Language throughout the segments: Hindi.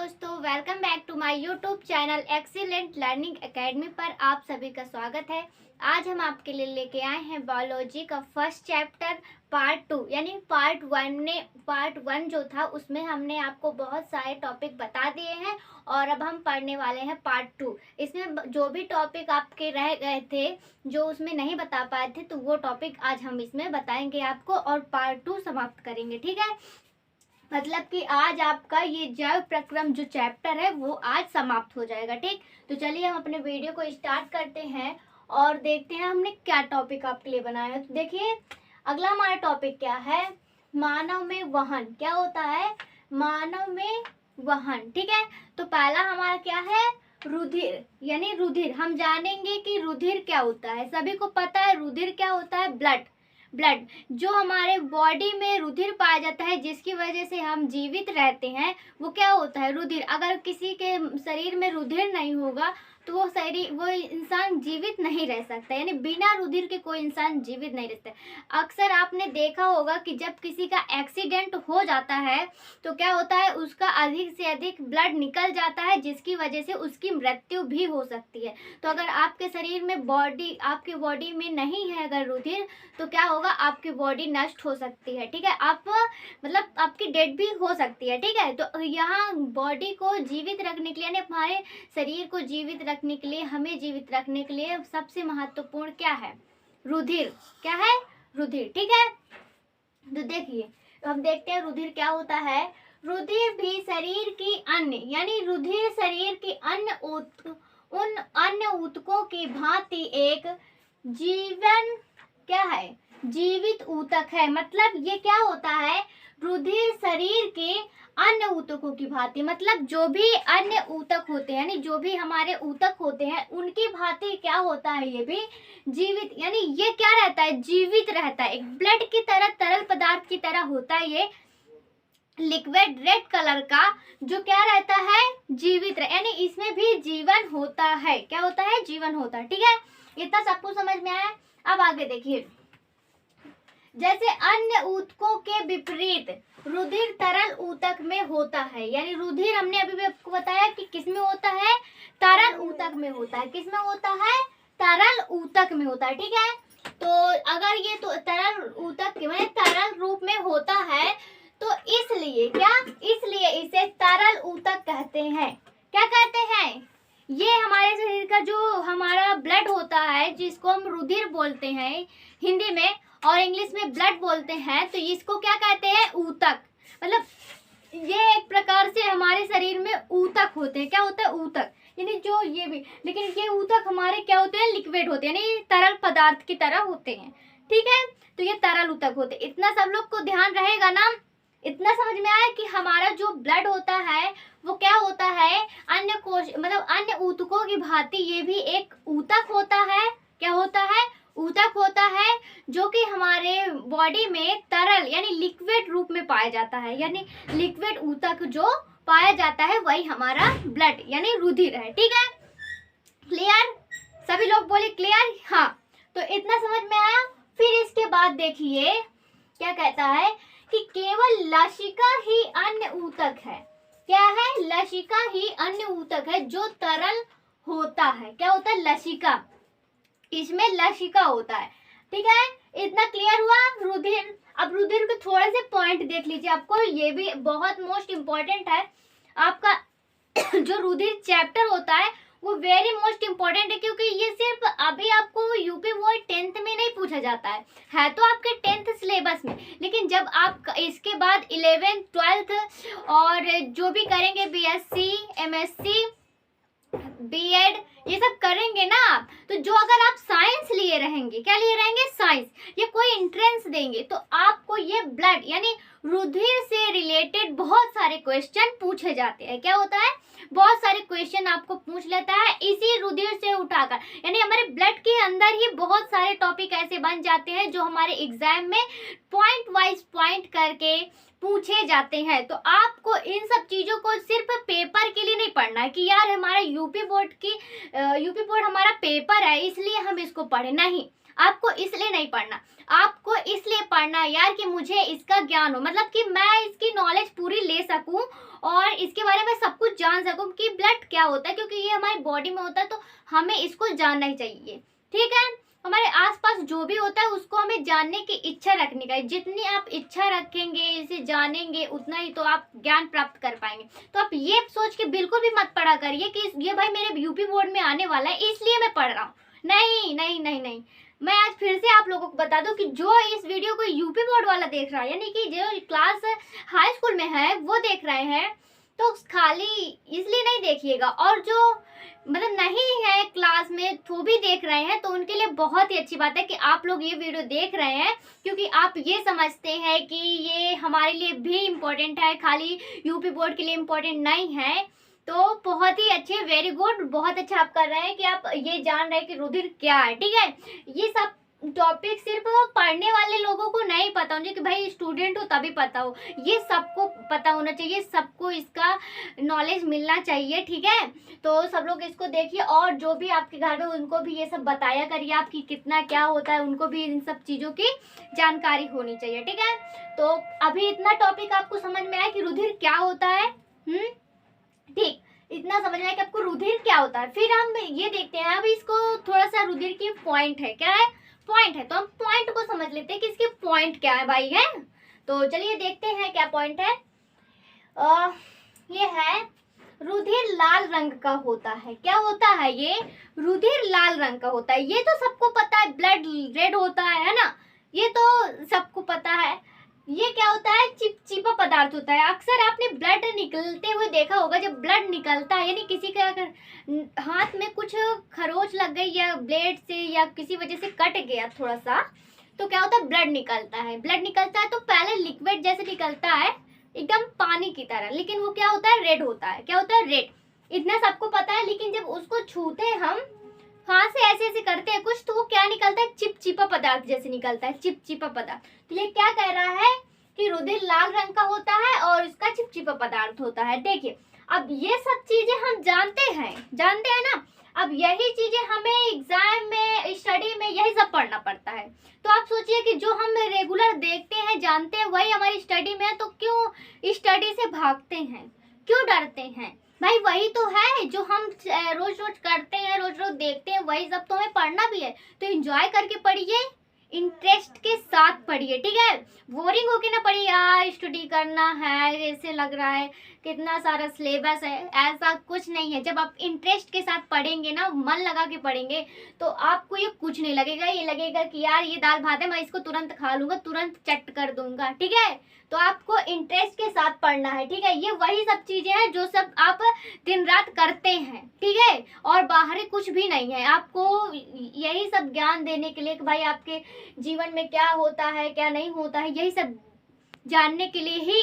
दोस्तों, welcome back to my YouTube channel excellent learning academy पर आप सभी का स्वागत है। आज हम आपके लिए लेके आए हैं बायोलॉजी का फर्स्ट चैप्टर पार्ट 2 यानी पार्ट 1 जो था उसमें हमने आपको बहुत सारे टॉपिक बता दिए हैं और अब हम पढ़ने वाले हैं पार्ट 2। इसमें जो भी टॉपिक आपके रह गए थे, जो उसमें नहीं बता पाए थे, तो वो टॉपिक आज हम इसमें बताएंगे आपको और पार्ट 2 समाप्त करेंगे। ठीक है, मतलब कि आज आपका ये जैव प्रक्रम जो चैप्टर है वो आज समाप्त हो जाएगा। ठीक, तो चलिए हम अपने वीडियो को स्टार्ट करते हैं और देखते हैं हमने क्या टॉपिक आपके लिए बनाया है। तो देखिए, अगला हमारा टॉपिक क्या है, मानव में वहन। क्या होता है मानव में वहन। ठीक है, तो पहला हमारा क्या है, रुधिर यानी रुधिर। हम जानेंगे कि रुधिर क्या होता है। सभी को पता है रुधिर क्या होता है, ब्लड जो हमारे बॉडी में रुधिर पाया जाता है जिसकी वजह से हम जीवित रहते हैं, वो क्या होता है, रुधिर। अगर किसी के शरीर में रुधिर नहीं होगा तो वो इंसान जीवित नहीं रह सकता, यानी बिना रुधिर के कोई इंसान जीवित नहीं रहता। अक्सर आपने देखा होगा कि जब किसी का एक्सीडेंट हो जाता है तो क्या होता है, उसका अधिक से अधिक ब्लड निकल जाता है जिसकी वजह से उसकी मृत्यु भी हो सकती है। तो अगर आपके शरीर में आपके बॉडी में नहीं है अगर रुधिर, तो क्या होगा, आपकी बॉडी नष्ट हो सकती है। ठीक है, आप मतलब आपकी डेथ भी हो सकती है। ठीक है, तो यहाँ बॉडी को जीवित रखने के लिए यानी हमारे शरीर को जीवित रखने के लिए, हमें जीवित रखने के लिए सबसे महत्वपूर्ण क्या है, रुधिर। क्या है, रुधिर। ठीक है, तो देखिए हम देखते हैं रुधिर क्या होता है। रुधिर भी शरीर की अन्य यानी रुधिर शरीर की उन अन्य ऊतकों की भांति एक क्या है, जीवित ऊतक है। मतलब ये क्या होता है, रुधिर शरीर के अन्य ऊतकों की भांति, मतलब जो भी अन्य ऊतक होते हैं यानी जो भी हमारे ऊतक होते हैं उनकी भांति क्या होता है, ये भी जीवित यानी ये क्या रहता है, जीवित रहता है। एक ब्लड की तरह, तरल पदार्थ की तरह होता है ये, लिक्विड रेड कलर का, जो क्या रहता है, जीवित यानी इसमें भी जीवन होता है। क्या होता है, जीवन होता है। ठीक है, इतना सबको समझ में आया। अब आगे देखिए, जैसे अन्य ऊतकों के विपरीत रुधिर तरल ऊतक में होता है, यानी रुधिर हमने अभी भी आपको बताया कि किसमें होता है, तरल ऊतक में होता है। किसमें होता है, तरल ऊतक में होता है। ठीक है, तो अगर ये तो तरल ऊतक में तरल रूप में होता है तो इसलिए इसे तरल ऊतक कहते हैं। क्या कहते हैं, ये हमारे शरीर का जो हमारा ब्लड होता है जिसको हम रुधिर बोलते हैं हिंदी में और इंग्लिश में ब्लड बोलते हैं, तो इसको क्या कहते हैं, ऊतक। मतलब ये एक प्रकार से हमारे शरीर में ऊतक होते हैं। क्या होता है, ऊतक यानी जो ये भी, लेकिन ये ऊतक हमारे क्या होते हैं, लिक्विड होते हैं यानी तरल पदार्थ की तरह होते हैं। ठीक है, तो ये तरल ऊतक होते हैं। इतना सब लोग को ध्यान रहेगा ना, इतना समझ में आया कि हमारा जो ब्लड होता है वो क्या होता है, अन्य कोश मतलब अन्य ऊतकों की भांति ये भी एक ऊतक होता है। क्या होता है, ऊतक होता है, जो कि हमारे बॉडी में तरल यानी लिक्विड रूप में पाया जाता है, यानी लिक्विड ऊतक जो पाया जाता है वही हमारा ब्लड यानी रुधिर है। ठीक है, क्लियर, सभी लोग बोले क्लियर। हाँ, तो इतना समझ में आया। फिर इसके बाद देखिए क्या कहता है कि केवल लसिका ही अन्य ऊतक है। क्या है, लसिका ही अन्य ऊतक है जो तरल होता है। क्या होता है, लसिका, इसमें लसिका होता है। ठीक है, इतना क्लियर हुआ रुधिर। अब रुधिर के थोड़े से पॉइंट देख लीजिए, आपको ये भी बहुत मोस्ट इम्पोर्टेंट है। आपका जो रुधिर चैप्टर होता है वो वेरी मोस्ट इम्पोर्टेंट है, क्योंकि ये सिर्फ अभी आपको यूपी बोर्ड 10th में नहीं पूछा जाता है तो आपके 10th सिलेबस में, लेकिन जब आप इसके बाद 11th 12th और जो भी करेंगे बीएससी एमएससी बीएड ये सब करेंगे ना आप, तो जो अगर आप साइंस लिए रहेंगे, क्या लिए रहेंगे, साइंस, ये कोई एंट्रेंस देंगे तो आपको ये ब्लड यानी रुधिर से रिलेटेड बहुत सारे क्वेश्चन पूछे जाते हैं। क्या होता है, बहुत सारे क्वेश्चन आपको पूछ लेता है इसी रुधिर से उठाकर, यानी हमारे ब्लड के अंदर ही बहुत सारे टॉपिक ऐसे बन जाते हैं जो हमारे एग्जाम में पॉइंट वाइज पॉइंट करके पूछे जाते हैं। तो आपको इन सब चीजों को सिर्फ पेपर के लिए नहीं पढ़ना है कि यार हमारा यूपी बोर्ड हमारा पेपर है इसलिए हम इसको पढ़े, नहीं। आपको इसलिए नहीं पढ़ना, आपको इसलिए पढ़ना है यार कि मुझे इसका ज्ञान हो, मतलब कि मैं इसकी नॉलेज पूरी ले सकूं और इसके बारे में सब कुछ जान सकूं कि ब्लड क्या होता है, क्योंकि ये हमारी बॉडी में होता है तो हमें इसको जानना ही चाहिए। ठीक है, हमारे आसपास जो भी होता है उसको हमें जानने की इच्छा रखनी चाहिए। जितनी आप इच्छा रखेंगे, इसे जानेंगे, उतना ही तो आप ज्ञान प्राप्त कर पाएंगे। तो आप ये सोच के बिल्कुल भी मत पढ़ा करिए कि ये भाई मेरे यूपी बोर्ड में आने वाला है इसलिए मैं पढ़ रहा हूँ। नहीं नहीं नहीं नहीं, मैं आज फिर से आप लोगों को बता दूं कि जो इस वीडियो को यूपी बोर्ड वाला देख रहा है, यानी कि जो क्लास हाई स्कूल में है वो देख रहे हैं, तो खाली इसलिए नहीं देखिएगा, और जो मतलब नहीं है क्लास में वो भी देख रहे हैं, तो उनके लिए बहुत ही अच्छी बात है कि आप लोग ये वीडियो देख रहे हैं, क्योंकि आप ये समझते हैं कि ये हमारे लिए भी इम्पोर्टेंट है, खाली यूपी बोर्ड के लिए इम्पोर्टेंट नहीं है। तो बहुत ही अच्छे, वेरी गुड, बहुत अच्छा आप कर रहे हैं कि आप ये जान रहे हैं कि रुधिर क्या है। ठीक है, ये सब टॉपिक सिर्फ पढ़ने वाले लोगों को नहीं पता होना कि भाई स्टूडेंट हो तभी पता हो, ये सबको पता होना चाहिए, सबको इसका नॉलेज मिलना चाहिए। ठीक है, तो सब लोग इसको देखिए, और जो भी आपके घर में उनको भी ये सब बताया करिए आपकी कितना क्या होता है, उनको भी इन सब चीज़ों की जानकारी होनी चाहिए। ठीक है, तो अभी इतना टॉपिक आपको समझ में आया कि रुधिर क्या होता है। ठीक, इतना समझ में आया कि आपको रुधिर क्या होता है। फिर हम ये देखते हैं, अब इसको थोड़ा सा रुधिर की पॉइंट है, क्या है, पॉइंट है, तो हम पॉइंट को समझ लेते हैं कि इसके पॉइंट क्या है भाई, है। तो चलिए देखते हैं क्या पॉइंट है। ये है, रुधिर लाल रंग का होता है। क्या होता है ये, रुधिर लाल रंग का होता है। ये तो सबको पता है, ब्लड रेड होता है ना, ये तो सबको पता है। ये क्या होता है, चिपचिपा पदार्थ होता है। अक्सर आपने ब्लड निकलते हुए देखा होगा, जब ब्लड निकलता है, यानी किसी का अगर हाथ में कुछ खरोच लग गई या ब्लेड से या किसी वजह से कट गया थोड़ा सा, तो क्या होता है, ब्लड निकलता है। ब्लड निकलता है तो पहले लिक्विड जैसे निकलता है, एकदम पानी की तरह, लेकिन वो क्या होता है, रेड होता है। क्या होता है, रेड, इतना सबको पता है। लेकिन जब उसको छूते हैं हम, हाथ से ऐसे ऐसे करते हैं कुछ, तो वो क्या निकलता है, चिपचिपा पदार्थ जैसे निकलता है, चिपचिपा पदार्थ। तो ये क्या कह रहा है कि रुधिर लाल रंग का होता है और इसका चिपचिपा पदार्थ होता है। देखिए, अब ये सब चीजें हम जानते हैं ना। अब यही चीजें हमें एग्जाम में, स्टडी में यही सब पढ़ना पड़ता है। तो आप सोचिए कि जो हम रेगुलर देखते हैं, जानते हैं, वही हमारी स्टडी में है, तो क्यों स्टडी से भागते हैं, क्यों डरते हैं भाई? वही तो है जो हम रोज रोज करते हैं, रोज रोज देखते हैं, वही सब तो हमें पढ़ना भी है। तो एंजॉय करके पढ़िए, इंटरेस्ट के साथ पढ़िए। ठीक है, बोरिंग होके ना पढ़िए, यार स्टडी करना है, ऐसे लग रहा है कितना सारा सिलेबस है, ऐसा कुछ नहीं है। जब आप इंटरेस्ट के साथ पढ़ेंगे ना, मन लगा के पढ़ेंगे, तो आपको ये कुछ नहीं लगेगा। ये लगेगा कि यार ये दाल भात है, मैं इसको तुरंत खा लूंगा, तुरंत चट कर दूंगा। ठीक है, तो आपको इंटरेस्ट के साथ पढ़ना है। ठीक है, ये वही सब चीजें हैं जो सब आप दिन रात करते हैं। ठीक है, और बाहरी कुछ भी नहीं है। आपको यही सब ज्ञान देने के लिए कि भाई आपके जीवन में क्या होता है, क्या नहीं होता है, यही सब जानने के लिए ही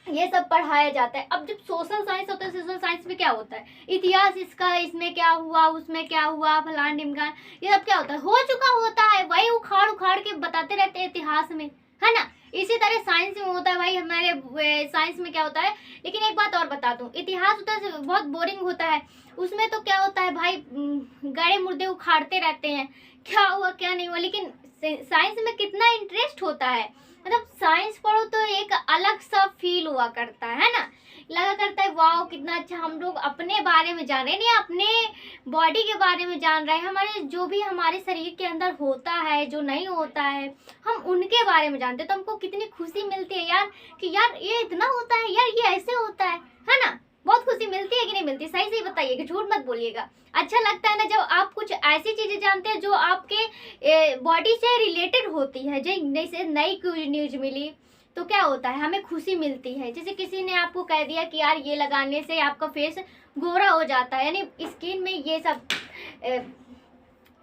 ये सब पढ़ाया जाता है। अब जब सोशल साइंस होता है, सोशल साइंस में क्या होता है, इतिहास, इसका इसमें क्या हुआ, उसमें क्या हुआ, फलान ढिमकान, ये सब क्या होता है, हो चुका होता है, वही उखाड़ उखाड़ के बताते रहते हैं इतिहास में, है ना। इसी तरह साइंस में होता है भाई, हमारे साइंस में क्या होता है। लेकिन एक बात और बता दूं, इतिहास होता है बहुत बोरिंग होता है, उसमें तो क्या होता है भाई, गड़े मुर्दे उखाड़ते रहते हैं, क्या हुआ क्या नहीं हुआ। लेकिन साइंस में कितना इंटरेस्ट होता है, मतलब साइंस पढ़ो तो एक अलग सा फील हुआ करता है ना, लगा करता है वाओ कितना अच्छा हम लोग अपने बारे में जान रहे हैं, नहीं अपने बॉडी के बारे में जान रहे हैं, हमारे जो भी हमारे शरीर के अंदर होता है, जो नहीं होता है, हम उनके बारे में जानते हैं। तो हमको कितनी खुशी मिलती है यार कि यार ये इतना होता है, यार ये ऐसे होता है ना। बहुत खुशी मिलती है कि नहीं मिलती, सही सही बताइएगा, झूठ मत बोलिएगा। अच्छा लगता है ना जब आप कुछ ऐसी चीजें जानते हैं जो आपके बॉडी से रिलेटेड होती है। जैसे नई न्यूज मिली तो क्या होता है, हमें खुशी मिलती है। जैसे किसी ने आपको कह दिया कि यार ये लगाने से आपका फेस गोरा हो जाता है, यानी स्किन में ये सब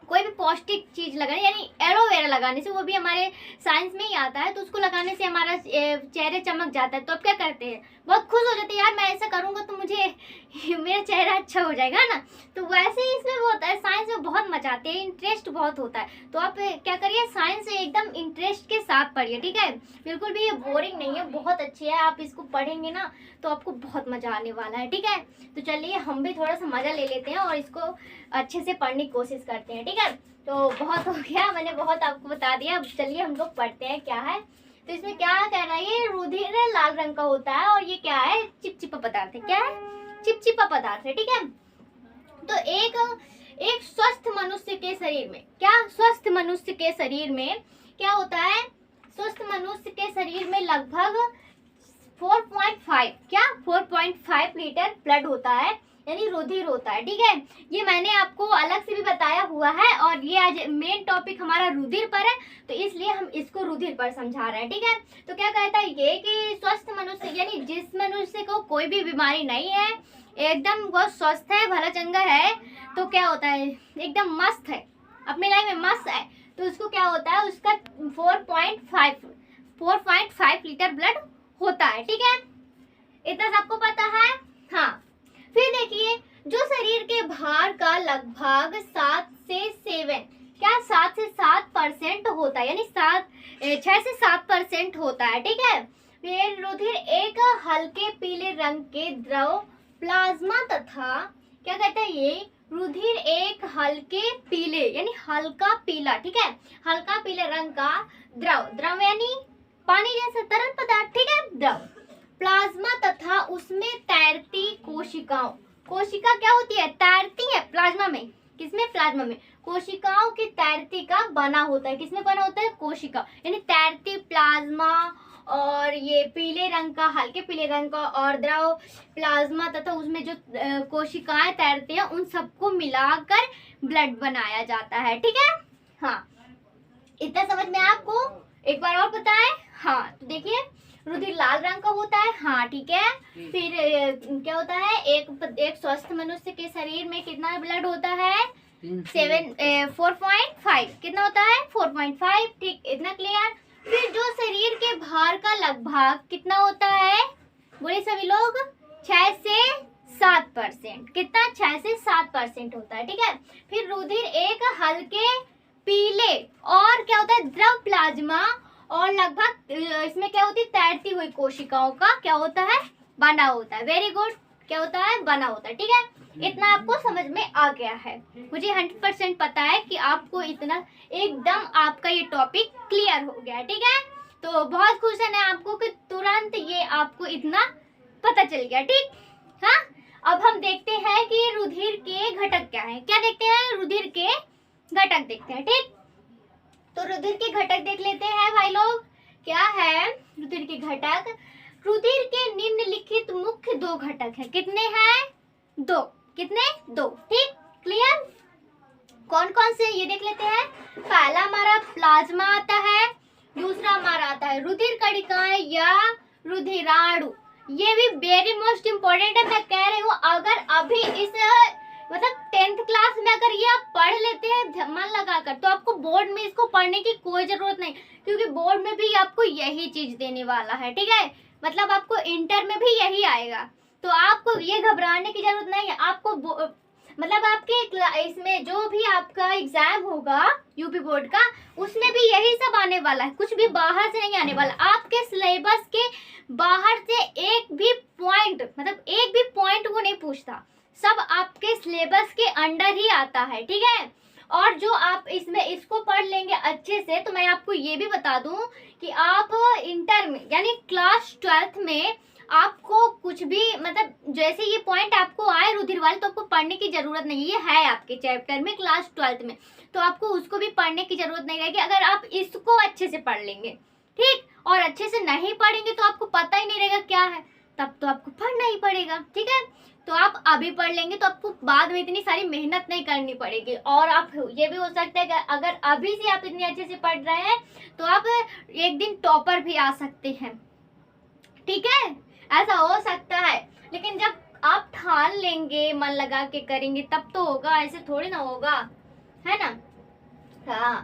कोई भी पौष्टिक चीज लगाने, यानी एलोवेरा लगाने से, वो भी हमारे साइंस में ही आता है, तो उसको लगाने से हमारा चेहरे चमक जाता है। तो अब क्या करते हैं, बहुत खुश हो जाते हैं, यार मैं ऐसा करूंगा तो मुझे मेरा चेहरा अच्छा हो जाएगा ना। तो वैसे ही इसमें वो होता है, साइंस में बहुत मजा आती है, इंटरेस्ट बहुत होता है। तो आप क्या करिए, साइंस एकदम इंटरेस्ट के साथ पढ़िए। ठीक है, बिल्कुल भी ये बोरिंग नहीं है, बहुत अच्छी है। आप इसको पढ़ेंगे ना तो आपको बहुत मजा आने वाला है। ठीक है, तो चलिए हम भी थोड़ा सा मजा ले लेते हैं और इसको अच्छे से पढ़ने की कोशिश करते हैं। ठीक है, तो बहुत हो गया, मैंने बहुत आपको बता दिया। अब चलिए हम लोग पढ़ते हैं क्या है। तो इसमें क्या कह रहा है, ये रुधिर लाल रंग का होता है और ये क्या है, चिपचिपा पदार्थ है। क्या है, चिपचिपा पदार्थ है, ठीक है। तो एक स्वस्थ मनुष्य के शरीर में क्या, स्वस्थ मनुष्य के शरीर में क्या होता है, स्वस्थ मनुष्य के शरीर में लगभग 4.5 क्या 4.5 लीटर ब्लड होता है, यानी रुधिर होता है, ठीक है। ये मैंने आपको अलग से भी बताया हुआ है और ये आज मेन टॉपिक हमारा रुधिर पर है, तो इसलिए हम इसको रुधिर पर समझा रहे हैं, ठीक है। तो क्या कहता है ये कि स्वस्थ मनुष्य यानी जिस मनुष्य को कोई भी बीमारी नहीं है, एकदम वो स्वस्थ है, भला चंगा है, तो क्या होता है, एकदम मस्त है, अपने लाइफ में मस्त है, तो उसको क्या होता है, उसका 4.5 लीटर ब्लड होता है, ठीक है। इतना सबको पता है। हाँ, फिर देखिए जो शरीर के भार का लगभग 7 से 7% होता है, यानी 6 से 7% होता है, ठीक है। फिर रुधिर एक हल्के पीले रंग के द्रव प्लाज्मा तथा क्या कहता है, ये रुधिर एक हल्के पीले यानी हल्का पीला, ठीक है, हल्का पीले रंग का द्रव यानी पानी जैसा तरल पदार्थ, ठीक है, द्रव प्लाज्मा तथा उसमें तैरती कोशिकाओं, कोशिका क्या होती है, तैरती है प्लाज्मा में, किसमें, प्लाज्मा में, कोशिकाओं की तैरती का बना होता है, किसमें बना होता है, कोशिका, यानी तैरती प्लाज्मा और ये पीले रंग का, हल्के पीले रंग का और द्रव प्लाज्मा तथा उसमें जो कोशिकाएं तैरती हैं उन सबको मिलाकर ब्लड बनाया जाता है, ठीक है। हाँ, इतना समझ में आपको, एक बार और बताएं। हाँ, तो देखिए रुधिर लाल रंग का होता है, हाँ ठीक है। फिर क्या होता है, एक स्वस्थ मनुष्य के शरीर में कितना ब्लड होता है, 4.5 कितना होता है, 4.5, ठीक, इतना क्लियर। फिर जो शरीर के भार का लगभग कितना होता है, बोले सभी लोग, 6 से 7%, कितना, 6 से 7% होता है, ठीक है। फिर रुधिर एक हल्के पीले और क्या होता है, द्रव प्लाज्मा और लगभग इसमें क्या होती है, तैरती हुई कोशिकाओं का क्या होता है, बना होता है, वेरी गुड, क्या होता है, बना होता है, ठीक है। इतना आपको समझ में आ गया है, मुझे 100% पता है कि आपको इतना एकदम आपका ये टॉपिक क्लियर हो गया है, ठीक है। तो बहुत खुश है ना आपको कि तुरंत ये आपको इतना पता चल गया, ठीक। हाँ, अब हम देखते हैं कि रुधिर के घटक क्या है, क्या देखते हैं, रुधिर के घटक देखते हैं, ठीक। तो रुधिर के घटक देख लेते हैं भाई लोग, क्या है रुधिर के घटक। रुधिर के निम्नलिखित मुख्य 2 घटक हैं, कितने हैं, 2, कितने, 2, ठीक, क्लियर। कौन कौन से ये देख लेते हैं। पहला हमारा प्लाज्मा आता है, दूसरा हमारा आता है रुधिर कणिकाएं या रुधिराणु। ये भी वेरी मोस्ट इम्पोर्टेंट है, मैं कह रही हूँ, अगर अभी इस मतलब 10th क्लास में अगर ये आप पढ़ लेते हैं मन लगाकर, तो आपको बोर्ड में इसको पढ़ने की कोई जरूरत नहीं, क्योंकि बोर्ड में भी आपको यही चीज देने वाला है, ठीक है। मतलब आपको इंटर में भी यही आएगा, तो आपको ये घबराने की जरूरत नहीं है। आपको मतलब आपके इसमें जो भी आपका एग्जाम होगा यूपी बोर्ड का, उसमें भी यही सब आने वाला है, कुछ भी बाहर से नहीं आने वाला। आपके सिलेबस के बाहर से एक भी पॉइंट, मतलब एक भी पॉइंट वो नहीं पूछता, सब आपके सिलेबस के अंडर ही आता है, ठीक है। और जो आप इसमें इसको पढ़ लेंगे अच्छे से, तो मैं आपको ये भी बता दूं कि आप इंटर में यानी क्लास 12th में आपको कुछ भी मतलब जैसे ये पॉइंट आपको आए रुधिर वाले, तो आपको पढ़ने की जरूरत नहीं, ये है आपके चैप्टर में क्लास 12th में, तो आपको उसको भी पढ़ने की जरूरत नहीं रहेगी अगर आप इसको अच्छे से पढ़ लेंगे, ठीक। और अच्छे से नहीं पढ़ेंगे तो आपको पता ही नहीं रहेगा क्या है, तब तो आपको पढ़ना ही पड़ेगा, ठीक है। तो आप अभी पढ़ लेंगे तो आपको बाद में इतनी सारी मेहनत नहीं करनी पड़ेगी। और आप ये भी हो सकता है कि अगर अभी से आप इतने अच्छे से पढ़ रहे हैं तो आप एक दिन टॉपर भी आ सकते हैं, ठीक है, ऐसा हो सकता है। लेकिन जब आप ठान लेंगे, मन लगा के करेंगे, तब तो होगा, ऐसे थोड़ी ना होगा, है ना। हाँ,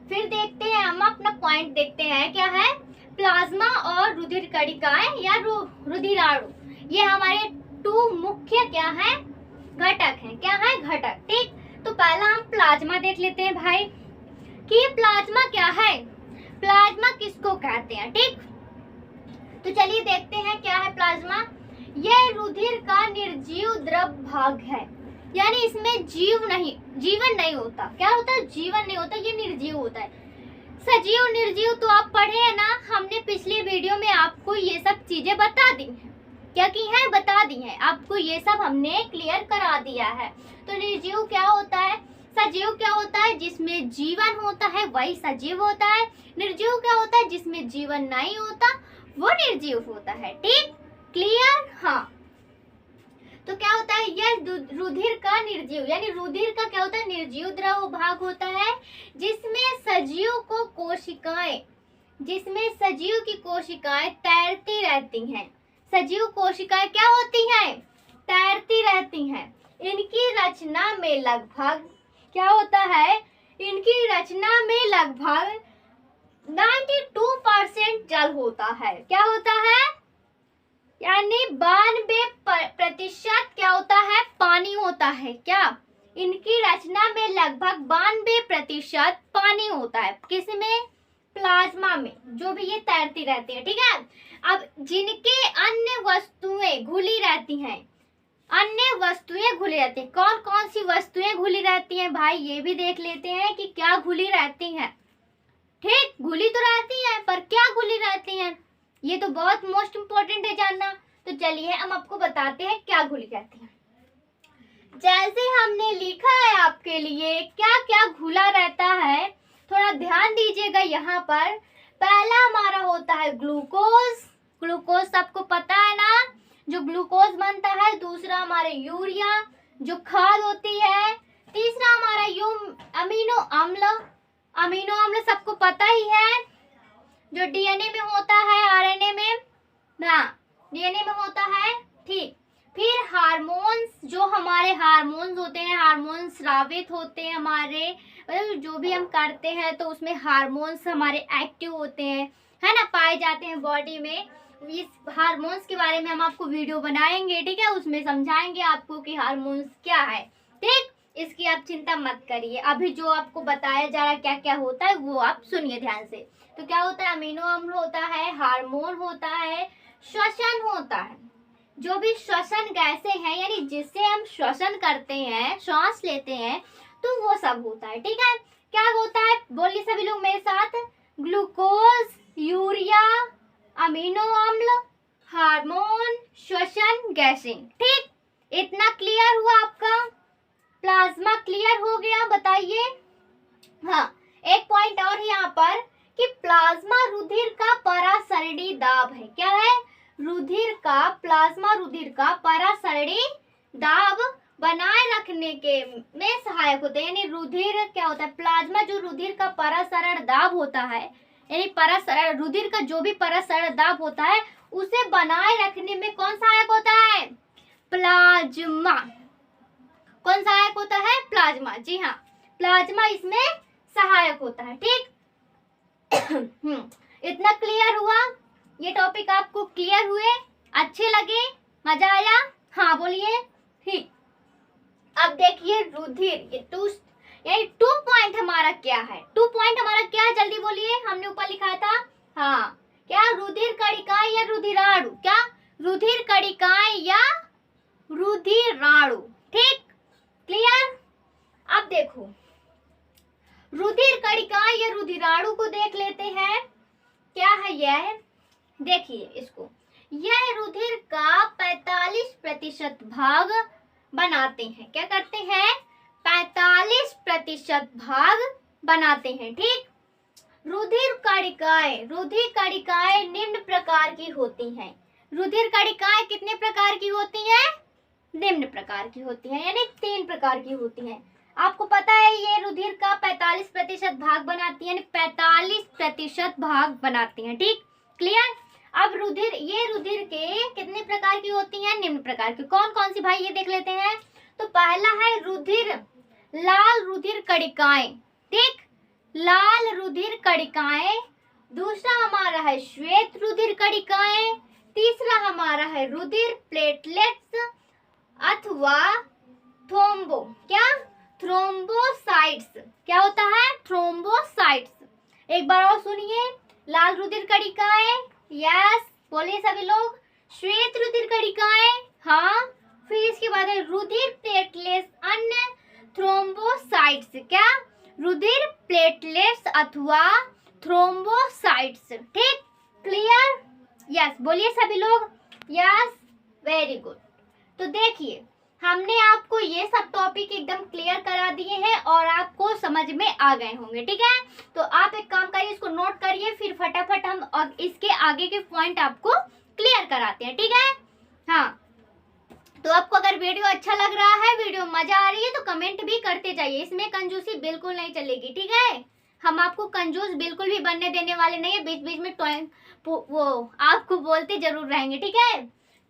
फिर देखते हैं हम अपना पॉइंट देखते हैं, क्या है, प्लाज्मा और रुधिर कणिकाएं या रुधिराणु, ये हमारे 2 मुख्य क्या है, घटक हैं, क्या है, घटक, ठीक। तो पहला हम प्लाज्मा देख लेते हैं भाई कि ये प्लाज्मा क्या है, प्लाज्मा किसको कहते हैं, ठीक। तो चलिए देखते हैं क्या है प्लाज्मा। यह रुधिर का निर्जीव द्रव भाग है, यानी इसमें जीवन नहीं होता। क्या होता है? जीवन नहीं होता, ये निर्जीव होता है। सजीव निर्जीव तो आप पढ़े हैं ना, हमने पिछले वीडियो में आपको ये सब चीजें बता दी हैं। क्या की है? बता दी है आपको, ये सब हमने क्लियर करा दिया है। तो निर्जीव क्या होता है? सजीव क्या होता है? जिसमें जीवन होता है वही सजीव होता है। निर्जीव क्या होता है? जिसमें जीवन नहीं होता वो निर्जीव होता है। ठीक, क्लियर? हाँ। तो क्या होता है? यह रुधिर का निर्जीव, यानी रुधिर का क्या होता है? निर्जीव द्रव भाग होता है, जिसमें सजीव की कोशिकाएं तैरती रहती हैं। सजीव कोशिकाएं क्या होती हैं? तैरती रहती हैं। इनकी रचना में लगभग क्या होता है? इनकी रचना में लगभग 92% जल होता है। क्या होता है? यानी 92% क्या होता है? पानी होता है। क्या? इनकी रचना में लगभग 92% पानी होता है। किसमें? प्लाज्मा में, जो भी ये तैरती रहती है। ठीक है। अब जिनके अन्य वस्तुएं घुली रहती हैं, कौन कौन सी वस्तुएं घुली रहती हैं भाई? ये भी देख लेते हैं कि क्या घुली रहती हैं। ठीक, घुली तो रहती है, पर क्या घुली रहती हैं? ये तो बहुत मोस्ट इम्पोर्टेंट है जानना। तो चलिए हम आपको बताते हैं क्या घुली रहती है। जैसे हमने लिखा है आपके लिए क्या क्या घुला रहता है, थोड़ा ध्यान दीजिएगा यहाँ पर। पहला हमारा होता है ग्लूकोज। ग्लूकोज सबको पता है ना, जो ग्लूकोज बनता है। दूसरा हमारे यूरिया, जो खाद होती है। तीसरा हमारा अमीनो अम्ल सबको पता ही है, जो डीएनए में होता है, आरएनए में ना, डीएनए में होता है। ठीक, फिर हार्मोन्स, जो हमारे हार्मोन्स होते हैं, हार्मोन्स स्रावित होते हैं हमारे, जो भी हम करते हैं तो उसमें हार्मोन्स हमारे एक्टिव होते हैं, है ना, पाए जाते हैं बॉडी में। इस हार्मोन्स के बारे में हम आपको वीडियो बनाएंगे। ठीक है, उसमें समझाएंगे आपको कि हार्मोन्स क्या है। ठीक, इसकी आप चिंता मत करिए। अभी जो आपको बताया जा रहा है क्या क्या होता है वो आप सुनिए ध्यान से। तो क्या होता है? अमीनो अम्ल होता है, हार्मोन होता है, श्वसन होता है। जो भी श्वसन गैसें हैं, यानी जिससे हम श्वसन करते हैं, श्वास लेते हैं, तो वो सब होता है। ठीक है, क्या होता है? बोलिए सभी लोग मेरे साथ। ग्लूकोज, यूरिया, अमीनो अम्ल, हार्मोन, श्वसन गैसें। ठीक, इतना क्लियर हुआ आपका? प्लाज्मा क्लियर हो गया? बताइए। हाँ, एक पॉइंट और यहाँ पर कि प्लाज्मा रुधिर का परासरणी दाब है। क्या है? प्लाज्मा रुधिर का परासरणी दाब बनाए रखने के में सहायक होते हैं। यानी रुधिर क्या होता है? प्लाज्मा जो रुधिर का परासरण दाब होता है, यानी रुधिर का जो भी परासरण दाब होता है उसे बनाए रखने में कौन सहायक होता है? प्लाज्मा। कौन सहायक होता है? प्लाज्मा। जी हाँ, प्लाज्मा इसमें सहायक होता है। ठीक, इतना क्लियर हुआ? ये टॉपिक आपको क्लियर हुए? अच्छे लगे? मजा आया? हाँ बोलिए। ठीक, अब देखिए रुधिर, ये 2 पॉइंट हमारा क्या है? 2 पॉइंट हमारा क्या है? जल्दी बोलिए, हमने ऊपर लिखा था। हाँ, क्या? रुधिर कणिकाएं या रुधिराणु? क्या? रुधिर कणिकाएं या रुधिराणु। ठीक, क्लियर? अब देखो, रुधिर कणिकाएं या रुधिराणु को देख लेते हैं। क्या है यह? देखिए इसको, यह रुधिर का 45% भाग बनाते हैं। क्या करते हैं? 45% भाग बनाते हैं। ठीक, रुधिर कणिकाएं निम्न प्रकार की होती हैं। रुधिर कणिकाएं कितने प्रकार की होती हैं? निम्न प्रकार की होती हैं, यानी 3 प्रकार की होती हैं। आपको पता है ये रुधिर का 45% भाग बनाती है, 45% भाग बनाती हैं। ठीक, क्लियर? अब ये रुधिर के कितने प्रकार की होती हैं? निम्न प्रकार की। कौन कौन सी भाई, ये देख लेते हैं। तो पहला है लाल रुधिर कणिकाएं। ठीक, लाल रुधिर कणिकाएं। दूसरा हमारा है श्वेत रुधिर कणिकाएं। तीसरा हमारा है रुधिर प्लेटलेट्स अथवा थ्रोम्बोसाइट्स। क्या होता है? थ्रोम्बोसाइट्स। एक बार और सुनिए। लाल रुधिर कणिकाएं, यस बोलिए सभी लोग। श्वेत रुधिर कणिकाएं, हाँ। फिर इसके बाद है रुधिर प्लेटलेट्स अन्य थ्रोम्बोसाइट्स। क्या? रुधिर प्लेटलेट्स अथवा थ्रोम्बोसाइट्स। ठीक, क्लियर? यस, बोलिए सभी लोग। Yes, very good. तो देखिए, हमने आपको ये सब टॉपिक एकदम क्लियर करा दिए हैं और आपको समझ में आ गए होंगे। ठीक है, तो आप एक काम करिए, इसको नोट करिए, फिर फटाफट हम इसके आगे के पॉइंट आपको क्लियर कराते हैं। ठीक है, हाँ। तो आपको अगर वीडियो अच्छा लग रहा है, वीडियो मजा आ रही है, तो कमेंट भी करते जाइए। इसमें कंजूसी बिल्कुल नहीं चलेगी। ठीक है, हम आपको कंजूस बिल्कुल भी बनने देने वाले नहीं है। बीच बीच में वो आपको बोलते जरूर रहेंगे। ठीक है,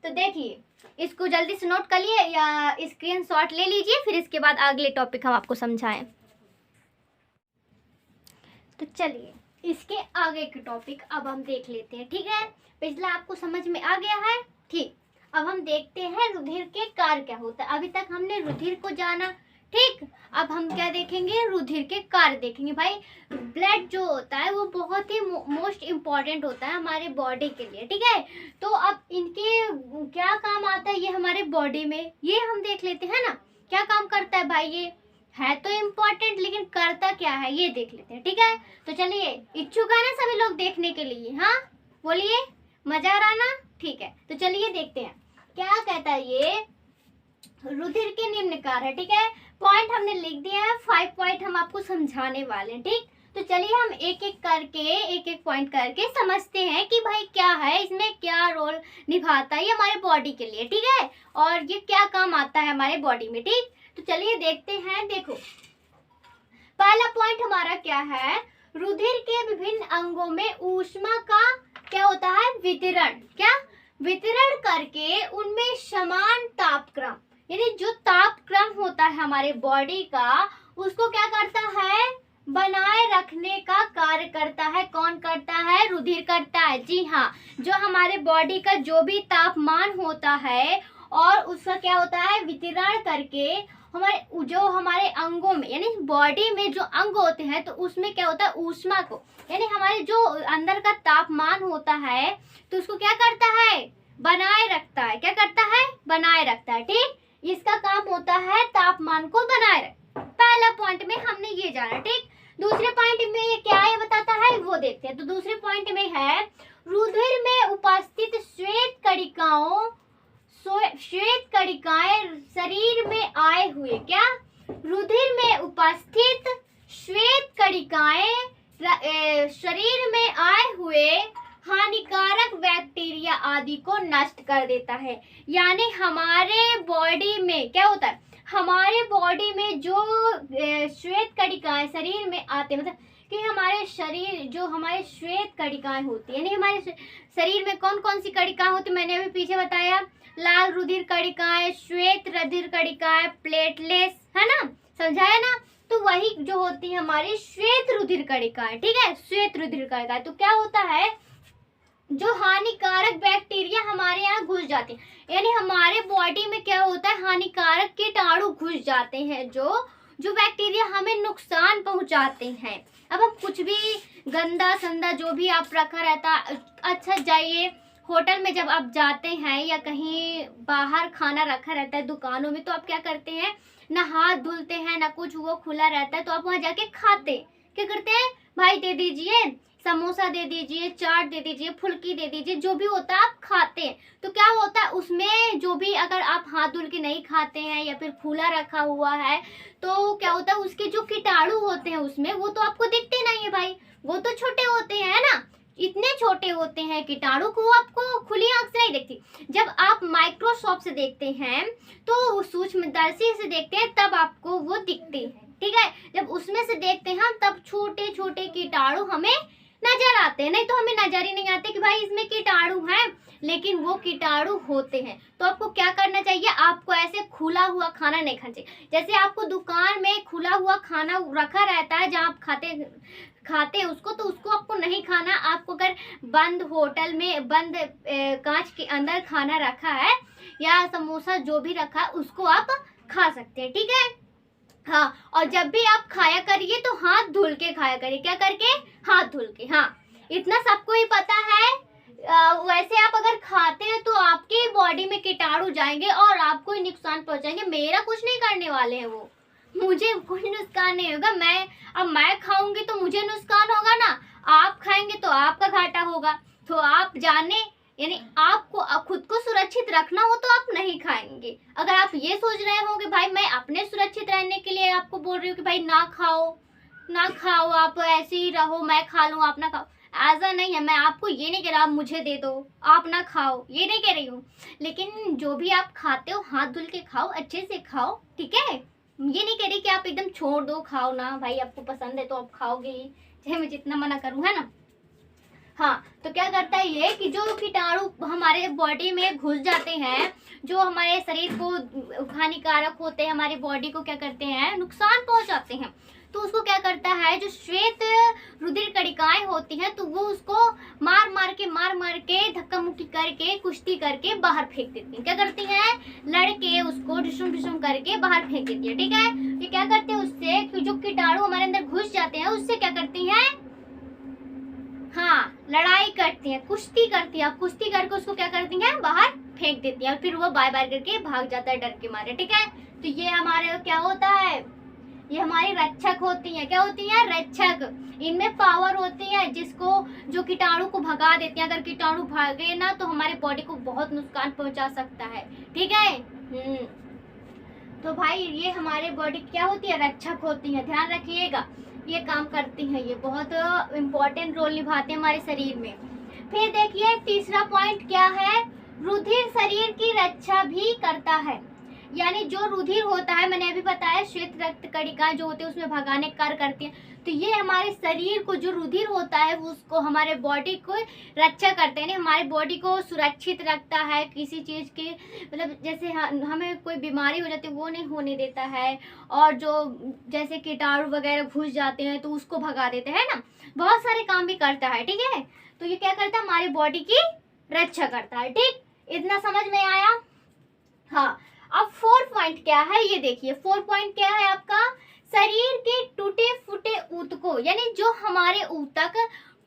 तो देखिए, इसको जल्दी से नोट कर लिए या स्क्रीनशॉट ले लीजिए, फिर इसके बाद अगले टॉपिक हम आपको समझाएं। तो चलिए, इसके आगे के टॉपिक अब हम देख लेते हैं। ठीक है, पिछला आपको समझ में आ गया है। ठीक, अब हम देखते हैं रुधिर के कार्य क्या होता है। अभी तक हमने रुधिर को जाना। ठीक, अब हम क्या देखेंगे? रुधिर के कार्य देखेंगे। भाई, ब्लड जो होता है वो बहुत ही मोस्ट इम्पॉर्टेंट होता है हमारे बॉडी के लिए। ठीक है, तो अब इनके क्या काम आता है ये हमारे बॉडी में, ये हम देख लेते हैं ना। क्या काम करता है भाई? ये है तो इम्पोर्टेंट, लेकिन करता क्या है ये देख लेते हैं। ठीक है, तो चलिए, इच्छुक है ना सभी लोग देखने के लिए? हाँ, बोलिए, मजा आ रहा ना? ठीक है, तो चलिए देखते हैं क्या कहता है ये। रुधिर के निम्न कार्य है। ठीक है, पॉइंट हमने लिख दिया है, 5 पॉइंट हम आपको समझाने वाले हैं। ठीक, तो चलिए हम एक एक करके, एक एक पॉइंट करके समझते हैं कि भाई क्या है, इसमें क्या रोल निभाता है ये हमारे बॉडी के लिए। ठीक है, और ये क्या काम आता है हमारे बॉडी में। ठीक, तो चलिए देखते हैं। देखो, पहला पॉइंट हमारा क्या है? रुधिर के विभिन्न अंगों में ऊष्मा का क्या होता है? वितरण। क्या? वितरण करके उनमें समान तापक्रम, यानी जो तापक्रम होता है हमारे बॉडी का, उसको क्या करता है? बनाए रखने का कार्य करता है। कौन करता है? रुधिर करता है। जी हाँ, जो हमारे बॉडी का जो भी तापमान होता है और उसका क्या होता है? वितरण करके हमारे अंगों में, यानी बॉडी में जो अंग होते हैं, तो उसमें क्या होता है? ऊष्मा को, यानी हमारे जो अंदर का तापमान होता है, तो उसको क्या करता है? बनाए रखता है। क्या करता है? बनाए रखता है। ठीक, इसका काम होता है तापमान को बनाए रख। पहला पॉइंट में हमने ये जाना। ठीक, दूसरे पॉइंट में क्या ये बताता है वो देखते हैं। तो दूसरे पॉइंट में है रुधिर में उपस्थित श्वेत कणिकाएं शरीर में आए हुए। क्या? रुधिर में उपस्थित श्वेत कणिकाएं शरीर में आए हुए हानिकारक बैक्टीरिया आदि को नष्ट कर देता है। यानी हमारे बॉडी में क्या होता है? हमारे बॉडी में जो श्वेत कणिकाएं शरीर में आते हैं, मतलब कि हमारे शरीर जो हमारे श्वेत कणिकाएं होती है, यानी हमारे शरीर में कौन कौन सी कणिकाएं होती है मैंने अभी पीछे बताया। लाल रुधिर कणिकाएं, श्वेत रुधिर कणिकाएं, प्लेटलेट्स, है ना, समझाया ना। तो वही जो होती है हमारी श्वेत रुधिर कणिकाएं। ठीक है, श्वेत रुधिर कणिकाएं। तो क्या होता है? जो हानिकारक बैक्टीरिया हमारे यहाँ घुस जाते हैं, यानी हमारे बॉडी में क्या होता है? हानिकारक कीटाणु घुस जाते हैं, जो बैक्टीरिया हमें नुकसान पहुंचाते हैं। अब हम कुछ भी गंदा संदा जो भी आप रखा रहता, अच्छा जाइए होटल में जब आप जाते हैं या कहीं बाहर खाना रखा रहता है दुकानों में, तो आप क्या करते हैं? ना हाथ धुलते हैं, ना कुछ, वो खुला रहता है, तो आप वहां जाके खाते क्या करते हैं? भाई दे दीजिए, समोसा दे दीजिए, चाट दे दीजिए, फुल्की दे दीजिए, जो भी होता है आप खाते हैं। तो क्या होता है उसमें, जो भी अगर आप हाथ धुल के नहीं खाते हैं या फिर खुला रखा हुआ है, तो क्या होता है? उसके जो कीटाणु होते हैं उसमें, वो तो आपको दिखते नहीं है भाई, वो तो छोटे होते हैं, है ना, इतने छोटे होते हैं कीटाणु को, आपको खुली आंख से नहीं दिखती। जब आप माइक्रोस्कोप से देखते हैं, तो सूक्ष्मदर्शी से देखते हैं, तब आपको वो दिखते हैं। ठीक है, जब उसमें से देखते हैं हम, तब छोटे छोटे कीटाणु हमें नजर आते हैं, नहीं तो हमें नजर ही नहीं आते कि भाई इसमें कीटाणु हैं, लेकिन वो कीटाणु होते हैं। तो आपको क्या करना चाहिए? आपको ऐसे खुला हुआ खाना नहीं खाना चाहिए। जैसे आपको दुकान में खुला हुआ खाना रखा रहता है, जहाँ आप खाते हैं उसको, तो उसको आपको नहीं खाना। आपको अगर बंद होटल में बंद कांच के अंदर खाना रखा है या समोसा जो भी रखा है, उसको आप खा सकते हैं। ठीक है, हाँ, और जब भी आप खाया करिए तो हाथ धुल के खाया करिए। क्या करके? हाथ धुल के। हाँ, इतना सबको ही पता है। वैसे आप अगर खाते हैं तो आपके बॉडी में कीटाणु कीटाणु जाएंगे और आपको ही नुकसान पहुंचाएंगे, मेरा कुछ नहीं करने वाले हैं वो, मुझे कुछ नुकसान नहीं होगा। मैं खाऊंगी तो मुझे नुकसान होगा ना, आप खाएंगे तो आपका घाटा होगा। तो आप जाने, यानी आपको खुद को सुरक्षित रखना हो तो आप नहीं खाएंगे। अगर आप ये सोच रहे हो कि भाई मैं अपने सुरक्षित रहने के लिए आपको बोल रही हूँ कि भाई ना खाओ, आप ऐसे ही रहो, मैं खा लूँ आप ना खाओ, ऐसा नहीं है। मैं आपको ये नहीं कह रहा आप मुझे दे दो आप ना खाओ, ये नहीं कह रही हूँ। लेकिन जो भी आप खाते हो हाथ धुल के खाओ, अच्छे से खाओ, ठीक है। ये नहीं कह रही कि आप एकदम छोड़ दो, खाओ ना भाई, आपको पसंद है तो आप खाओगे ही, चाहे मैं जितना मना करूँ, है ना। हाँ, तो क्या करता है ये कि जो कीटाणु हमारे बॉडी में घुस जाते हैं, जो हमारे शरीर को हानिकारक होते हैं, हमारी बॉडी को क्या करते हैं, नुकसान पहुंचाते हैं, तो उसको क्या करता है, जो श्वेत रुधिर कणिकाएं होती हैं, तो वो उसको मार मार के धक्का मुक्की करके, कुश्ती करके बाहर फेंक देती हैं। क्या करती हैं, लड़के उसको डिशुम करके बाहर फेंक देती है, ठीक है। ये क्या करते हैं, उससे जो कीटाणु हमारे अंदर घुस जाते हैं उससे क्या करती हैं, हाँ, लड़ाई करती है, कुश्ती करती है। अब कुश्ती करके उसको क्या करती है, बाहर फेंक देती है, और फिर वो बाय बाय करके भाग जाता है डर के मारे, ठीक है। तो ये हमारे क्या होता है, ये हमारी रक्षक होती हैं। क्या होती हैं, रक्षक। इनमें पावर होती है जिसको, जो कीटाणु को भगा देती हैं। अगर कीटाणु भागे ना तो हमारे बॉडी को बहुत नुकसान पहुंचा सकता है, ठीक है। तो भाई ये हमारे बॉडी क्या होती है, रक्षक होती है, ध्यान रखिएगा, ये काम करती हैं, ये बहुत इम्पोर्टेंट रोल निभाते हैं हमारे शरीर में। फिर देखिए तीसरा पॉइंट क्या है, रुधिर शरीर की रक्षा भी करता है। यानी जो रुधिर होता है, मैंने अभी बताया श्वेत रक्त कणिकाएं जो होते हैं उसमें भगाने कार्य करती हैं, तो ये हमारे शरीर को जो रुधिर होता है उसको, हमारे बॉडी को रक्षा करते हैं, हमारे बॉडी को सुरक्षित रखता है किसी चीज़ के, मतलब जैसे हमें कोई बीमारी हो जाती है वो नहीं होने देता है, और जो जैसे कीटाणु वगैरह घुस जाते हैं तो उसको भगा देते हैं ना, बहुत सारे काम भी करता है, ठीक है। तो ये क्या करता है, हमारी बॉडी की रक्षा करता है, ठीक। इतना समझ में आया। हाँ, अब 4 पॉइंट क्या है ये देखिए, 4 पॉइंट क्या है आपका, शरीर के टूटे फूटे ऊतकों, यानी जो हमारे ऊतक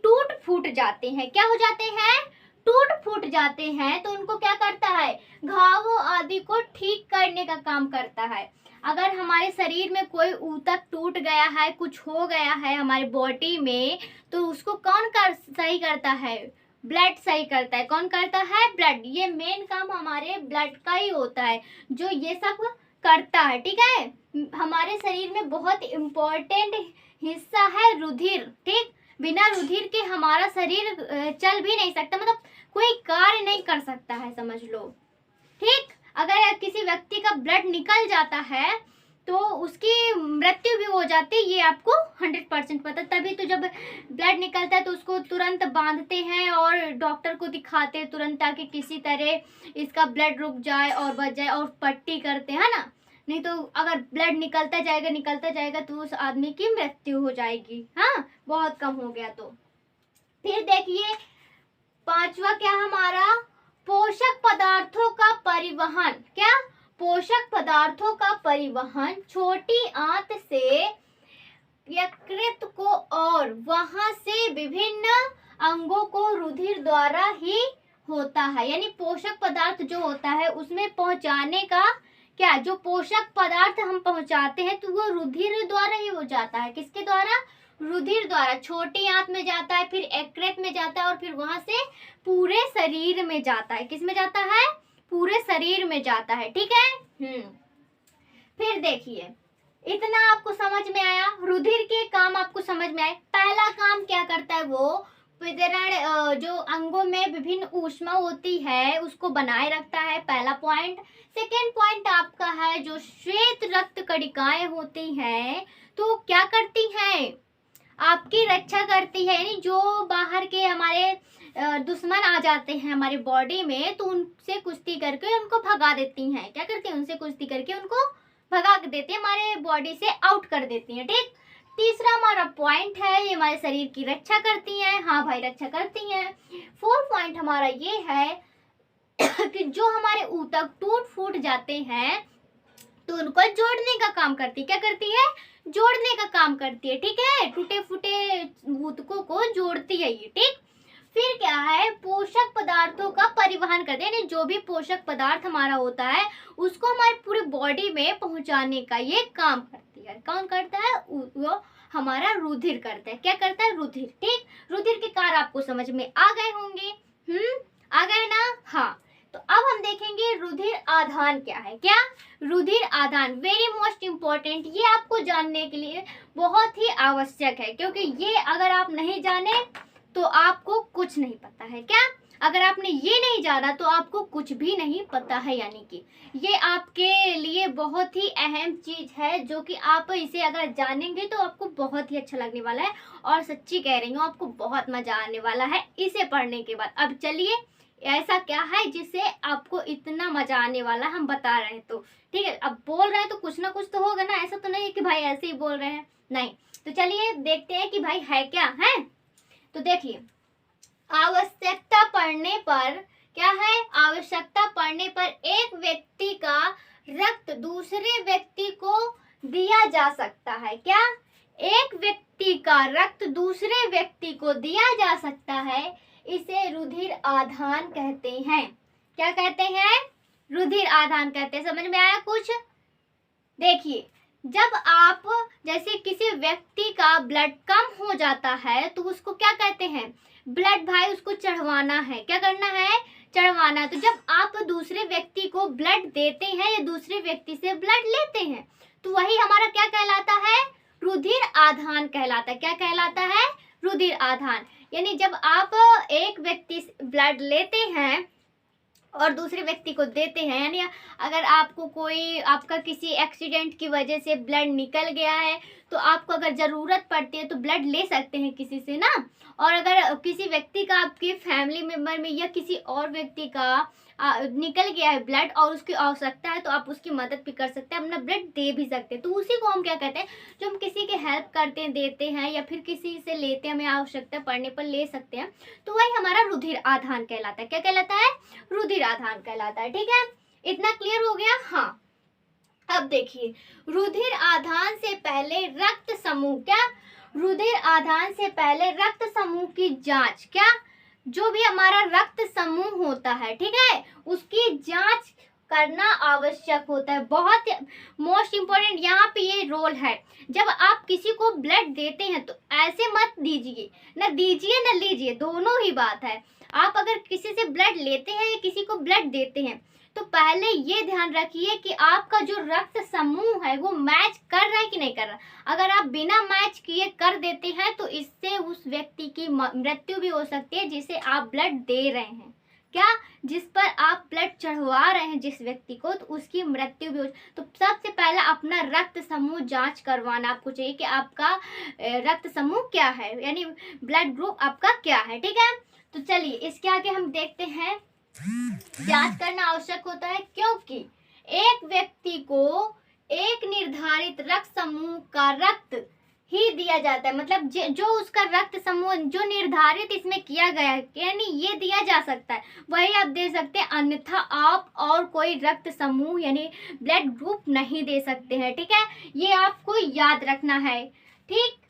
टूट फूट जाते हैं, क्या हो जाते हैं, टूट फूट जाते हैं, तो उनको क्या करता है, घावों आदि को ठीक करने का काम करता है। अगर हमारे शरीर में कोई ऊतक टूट गया है, कुछ हो गया है हमारी बॉडी में, तो उसको कौन सही करता है, ब्लड सही करता है। कौन करता है, ब्लड। ये मेन काम हमारे ब्लड का ही होता है जो ये सब करता है, ठीक है। हमारे शरीर में बहुत इम्पोर्टेंट हिस्सा है रुधिर, ठीक। बिना रुधिर के हमारा शरीर चल भी नहीं सकता, मतलब कोई कार्य नहीं कर सकता है, समझ लो, ठीक। अगर किसी व्यक्ति का ब्लड निकल जाता है तो उसकी मृत्यु भी हो जाती है, ये आपको 100% पता। तभी तो जब ब्लड निकलता है तो उसको तुरंत बांधते हैं और डॉक्टर को दिखाते हैं तुरंत, ताकि किसी तरह इसका ब्लड रुक जाए और बच जाए, और पट्टी करते हैं ना। नहीं तो अगर ब्लड निकलता जाएगा तो उस आदमी की मृत्यु हो जाएगी, हाँ, बहुत कम हो गया तो। फिर देखिए 5वां क्या हमारा, पोषक पदार्थों का परिवहन। क्या, पोषक पदार्थों का परिवहन छोटी आंत से यकृत को और वहां से विभिन्न अंगों को रुधिर द्वारा ही होता है। यानी पोषक पदार्थ जो होता है उसमें पहुंचाने का क्या, जो पोषक पदार्थ हम पहुंचाते हैं तो वो रुधिर द्वारा ही हो जाता है। किसके द्वारा, रुधिर द्वारा। छोटी आंत में जाता है, फिर यकृत में जाता है, और फिर वहां से पूरे शरीर में जाता है। किस में जाता है, पूरे शरीर में जाता है, ठीक है। फिर देखिए इतना आपको समझ में आया, रुधिर के काम आपको समझ में आए। पहला काम क्या करता है, वो वितरण, जो अंगों में विभिन्न ऊष्मा होती है उसको बनाए रखता है, पहला पॉइंट। सेकेंड पॉइंट आपका है जो श्वेत रक्त कणिकाएं होती हैं तो क्या करती हैं, आपकी रक्षा करती है। यानी जो बाहर के हमारे दुश्मन आ जाते हैं हमारे बॉडी में तो उनसे कुश्ती करके उनको भगा देती हैं। क्या करती हैं, उनसे कुश्ती करके उनको भगा देती हैं, हमारे बॉडी से आउट कर देती हैं, ठीक। तीसरा हमारा पॉइंट है, ये हमारे शरीर की रक्षा करती हैं। हाँ भाई, रक्षा करती हैं। 4 पॉइंट हमारा ये है कि जो हमारे ऊतक टूट फूट जाते हैं तो उनको जोड़ने का काम करती है। क्या करती है, जोड़ने का काम करती है, ठीक है। टूटे फूटे ऊतकों को जोड़ती है ये, ठीक। फिर क्या है, पोषक पदार्थों का परिवहन करते हैं, यानी जो भी पोषक पदार्थ हमारा होता है उसको हमारी पूरी बॉडी में पहुंचाने का ये काम करती है। कौन करता है? वो हमारा रुधिर करता है। क्या करता है? रुधिर। ठीक, रुधिर के कार्य आपको समझ में आ गए होंगे। आ गए ना? हाँ, तो अब हम देखेंगे रुधिर आधान क्या है। क्या? रुधिर आधान वेरी मोस्ट इम्पोर्टेंट, ये आपको जानने के लिए बहुत ही आवश्यक है, क्योंकि ये अगर आप नहीं जाने तो आपको कुछ नहीं पता है। क्या? अगर आपने ये नहीं जाना तो आपको कुछ भी नहीं पता है, यानी कि ये आपके लिए बहुत ही अहम चीज है, जो कि आप इसे अगर जानेंगे तो आपको बहुत ही अच्छा लगने वाला है। और सच्ची कह रही हूँ, आपको बहुत मजा आने वाला है इसे पढ़ने के बाद। अब चलिए, ऐसा क्या है जिससे आपको इतना मजा आने वाला हम बता रहे हैं, तो ठीक है। अब बोल रहे हैं तो कुछ ना कुछ तो होगा ना, ऐसा तो नहीं है कि भाई ऐसे ही बोल रहे हैं, नहीं। तो चलिए देखते हैं कि भाई है क्या है। तो देखिए, आवश्यकता पड़ने पर क्या है, आवश्यकता पड़ने पर एक व्यक्ति का रक्त दूसरे व्यक्ति को दिया जा सकता है। क्या? एक व्यक्ति का रक्त दूसरे व्यक्ति को दिया जा सकता है, इसे रुधिर आधान कहते हैं। क्या कहते हैं? रुधिर आधान कहते हैं। समझ में आया कुछ? देखिए, जब आप जैसे किसी व्यक्ति का ब्लड कम हो जाता है तो उसको क्या कहते हैं? ब्लड भाई उसको चढ़वाना है। क्या करना है? चढ़वाना। तो जब आप दूसरे व्यक्ति को ब्लड देते हैं या दूसरे व्यक्ति से ब्लड लेते हैं तो वही हमारा क्या कहलाता है? रुधिर आधान कहलाता है। क्या कहलाता है? रुधिर आधान। यानी जब आप एक व्यक्ति से ब्लड लेते हैं और दूसरे व्यक्ति को देते हैं, यानी अगर आपको कोई आपका किसी एक्सीडेंट की वजह से ब्लड निकल गया है तो आपको अगर ज़रूरत पड़ती है तो ब्लड ले सकते हैं किसी से ना। और अगर किसी व्यक्ति का आपके फैमिली मेम्बर में या किसी और व्यक्ति का निकल गया है ब्लड और उसकी आवश्यकता है तो आप उसकी मदद भी कर सकते हैं, अपना ब्लड दे भी सकते हैं। तो उसी को हम क्या कहते हैं? जो हम किसी के हेल्प करते हैं, देते हैं या फिर किसी से लेते हैं, हमें आवश्यकता पड़ने पर ले सकते हैं, तो वही हमारा रुधिर आधान कहलाता है। क्या कहलाता है? रुधिर आधान कहलाता है। ठीक है, इतना क्लियर हो गया? हाँ, अब देखिए, रुधिर आधान से पहले रक्त समूह, क्या? रुधिर आधान से पहले रक्त समूह की जांच, क्या? जो भी हमारा रक्त समूह होता है, ठीक है, उसकी जांच करना आवश्यक होता है। बहुत मोस्ट इम्पोर्टेंट यहाँ पे ये रोल है। जब आप किसी को ब्लड देते हैं तो ऐसे मत दीजिए, न दीजिए न लीजिए, दोनों ही बात है। आप अगर किसी से ब्लड लेते हैं या किसी को ब्लड देते हैं तो पहले ये ध्यान रखिए कि आपका जो रक्त समूह है वो मैच कर रहा है कि नहीं कर रहा। अगर आप बिना मैच किए कर देते हैं तो इससे उस व्यक्ति की मृत्यु भी हो सकती है जिसे आप ब्लड दे रहे हैं। क्या? जिस पर आप ब्लड चढ़वा रहे हैं जिस व्यक्ति को, तो उसकी मृत्यु भी हो। तो सबसे पहले अपना रक्त समूह जांच करवाना आपको चाहिए कि आपका रक्त समूह क्या है, यानी ब्लड ग्रुप आपका क्या है। ठीक है, तो चलिए इसके आगे हम देखते हैं। जांच करना आवश्यक होता है क्योंकि एक व्यक्ति को एक निर्धारित रक्त समूह का रक्त ही दिया जाता है। मतलब जो उसका रक्त समूह जो निर्धारित इसमें किया गया है, यानी ये दिया जा सकता है, वही आप दे सकते हैं, अन्यथा आप और कोई रक्त समूह यानी ब्लड ग्रुप नहीं दे सकते हैं। ठीक है, ये आपको याद रखना है। ठीक,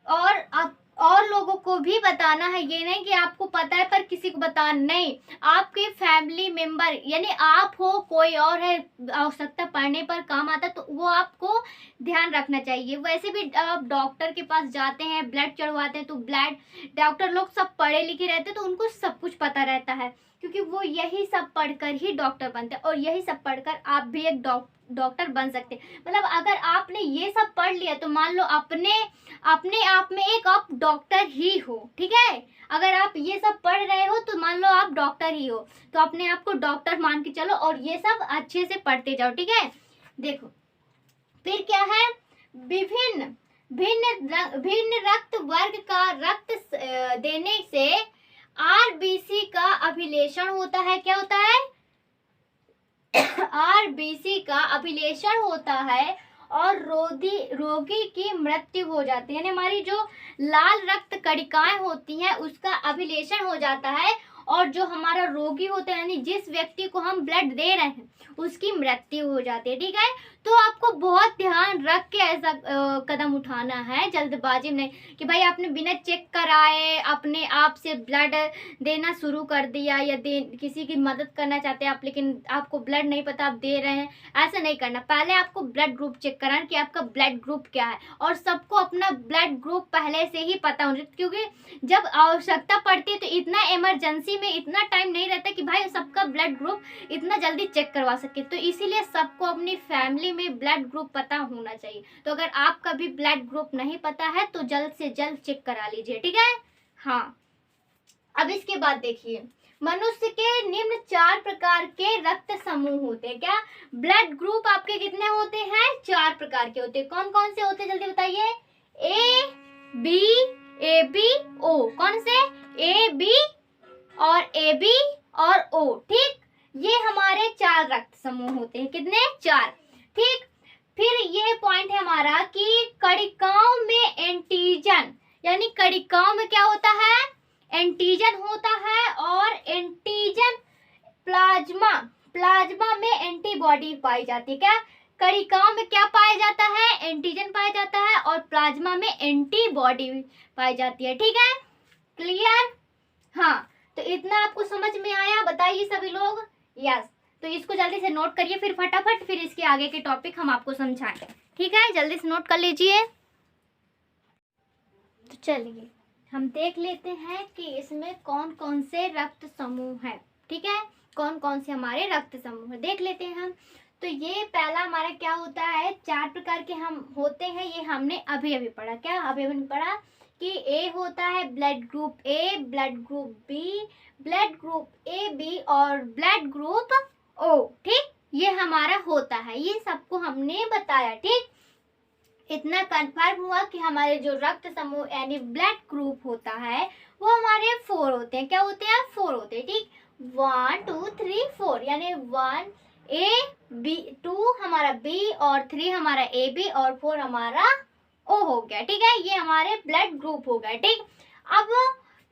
और आप और लोगों को भी बताना है, ये नहीं कि आपको पता है पर किसी को बताना नहीं। आपके फैमिली मेंबर यानी आप हो, कोई और है, आवश्यकता पड़ने पर काम आता तो वो आपको ध्यान रखना चाहिए। वैसे भी आप डॉक्टर के पास जाते हैं, ब्लड चढ़वाते हैं, तो ब्लड डॉक्टर लोग सब पढ़े लिखे रहते हैं तो उनको सब कुछ पता रहता है, क्योंकि वो यही सब पढ़कर ही डॉक्टर बनते हैं और यही सब पढ़कर आप भी एक डॉक्टर बन सकते हैं। मतलब अगर आपने ये सब पढ़ लिया तो मान लो अपने आप में एक आप डॉक्टर ही हो। ठीक है, अगर आप ये सब पढ़ रहे हो तो मान लो आप डॉक्टर ही हो, तो अपने आप को डॉक्टर मान के चलो और ये सब अच्छे से पढ़ते जाओ। ठीक है, देखो फिर क्या है, भिन्न रक्त वर्ग का रक्त देने से आरबीसी का अभिलेषण होता है। क्या होता है? आरबीसी का अभिलेषण होता है और रोगी की मृत्यु हो जाती है, यानी हमारी जो लाल रक्त कणिकाएं होती हैं उसका अभिलेषण हो जाता है और जो हमारा रोगी होता है यानी जिस व्यक्ति को हम ब्लड दे रहे हैं उसकी मृत्यु हो जाती है। ठीक है, तो आपको बहुत ध्यान रख के ऐसा कदम उठाना है, जल्दबाजी में नहीं कि भाई आपने बिना चेक कराए अपने आप से ब्लड देना शुरू कर दिया या किसी की मदद करना चाहते हैं आप, लेकिन आपको ब्लड नहीं पता आप दे रहे हैं। ऐसा नहीं करना, पहले आपको ब्लड ग्रुप चेक कराना कि आपका ब्लड ग्रुप क्या है, और सबको अपना ब्लड ग्रुप पहले से ही पता होना, क्योंकि जब आवश्यकता पड़ती है तो इतना इमरजेंसी में इतना टाइम नहीं रहता कि भाई सबका ब्लड ग्रुप इतना जल्दी चेक करवा सके। तो इसीलिए सबको अपनी फैमिली में ब्लड ग्रुप पता होना चाहिए। तो अगर आपका भी ब्लड ग्रुप नहीं पता है तो जल्द से जल्द चेक करा लीजिए। ठीक है, हाँ। अब इसके बाद देखिए, मनुष्य के निम्न 4 प्रकार के रक्त समूह होते हैं। क्या ब्लड ग्रुप आपके कितने होते हैं? 4 प्रकार के होते हैं। कौन कौन से होते हैं जल्दी बताइए? A B, A B O. कौन से? ए बी और ए बी और ओ। ठीक, ये हमारे 4 रक्त समूह होते हैं। कितने? 4। ठीक, फिर ये पॉइंट है हमारा कि कणिकाओं में एंटीजन, यानी कणिकाओं में क्या होता है? एंटीजन होता है, और एंटीजन प्लाज्मा में एंटीबॉडी पाई जाती है। क्या कणिकाओं में क्या पाया जाता है? एंटीजन पाया जाता है, और प्लाज्मा में एंटीबॉडी पाई जाती है। ठीक है, क्लियर? हाँ, तो इतना आपको समझ में आया? बताइए सभी लोग। यस, तो इसको जल्दी से नोट करिए फिर फटाफट, फिर इसके आगे के टॉपिक हम आपको समझाएंगे। ठीक है, जल्दी से नोट कर लीजिए। तो चलिए हम देख लेते हैं कि इसमें कौन कौन से रक्त समूह हैं। ठीक है, कौन कौन से हमारे रक्त समूह हैं देख लेते हैं हम। तो ये पहला हमारा क्या होता है? 4 प्रकार के हम होते हैं, ये हमने अभी अभी पढ़ा। क्या अभी अभी पढ़ा? कि ए होता है blood group A, blood group B, blood group A B और ब्लड ग्रुप ओ। ठीक, ये हमारा होता है, ये सबको हमने बताया। ठीक, इतना कंफर्म हुआ कि हमारे जो रक्त समूह यानी ब्लड ग्रुप होता है वो हमारे 4 होते हैं। क्या होते हैं? 4 होते हैं। ठीक, 1 2 3 4, यानी 1 ए बी, 2 हमारा बी और 3 हमारा ए बी और 4 हमारा ओ हो गया। ठीक है, ये हमारे ब्लड ग्रुप हो गए। ठीक, अब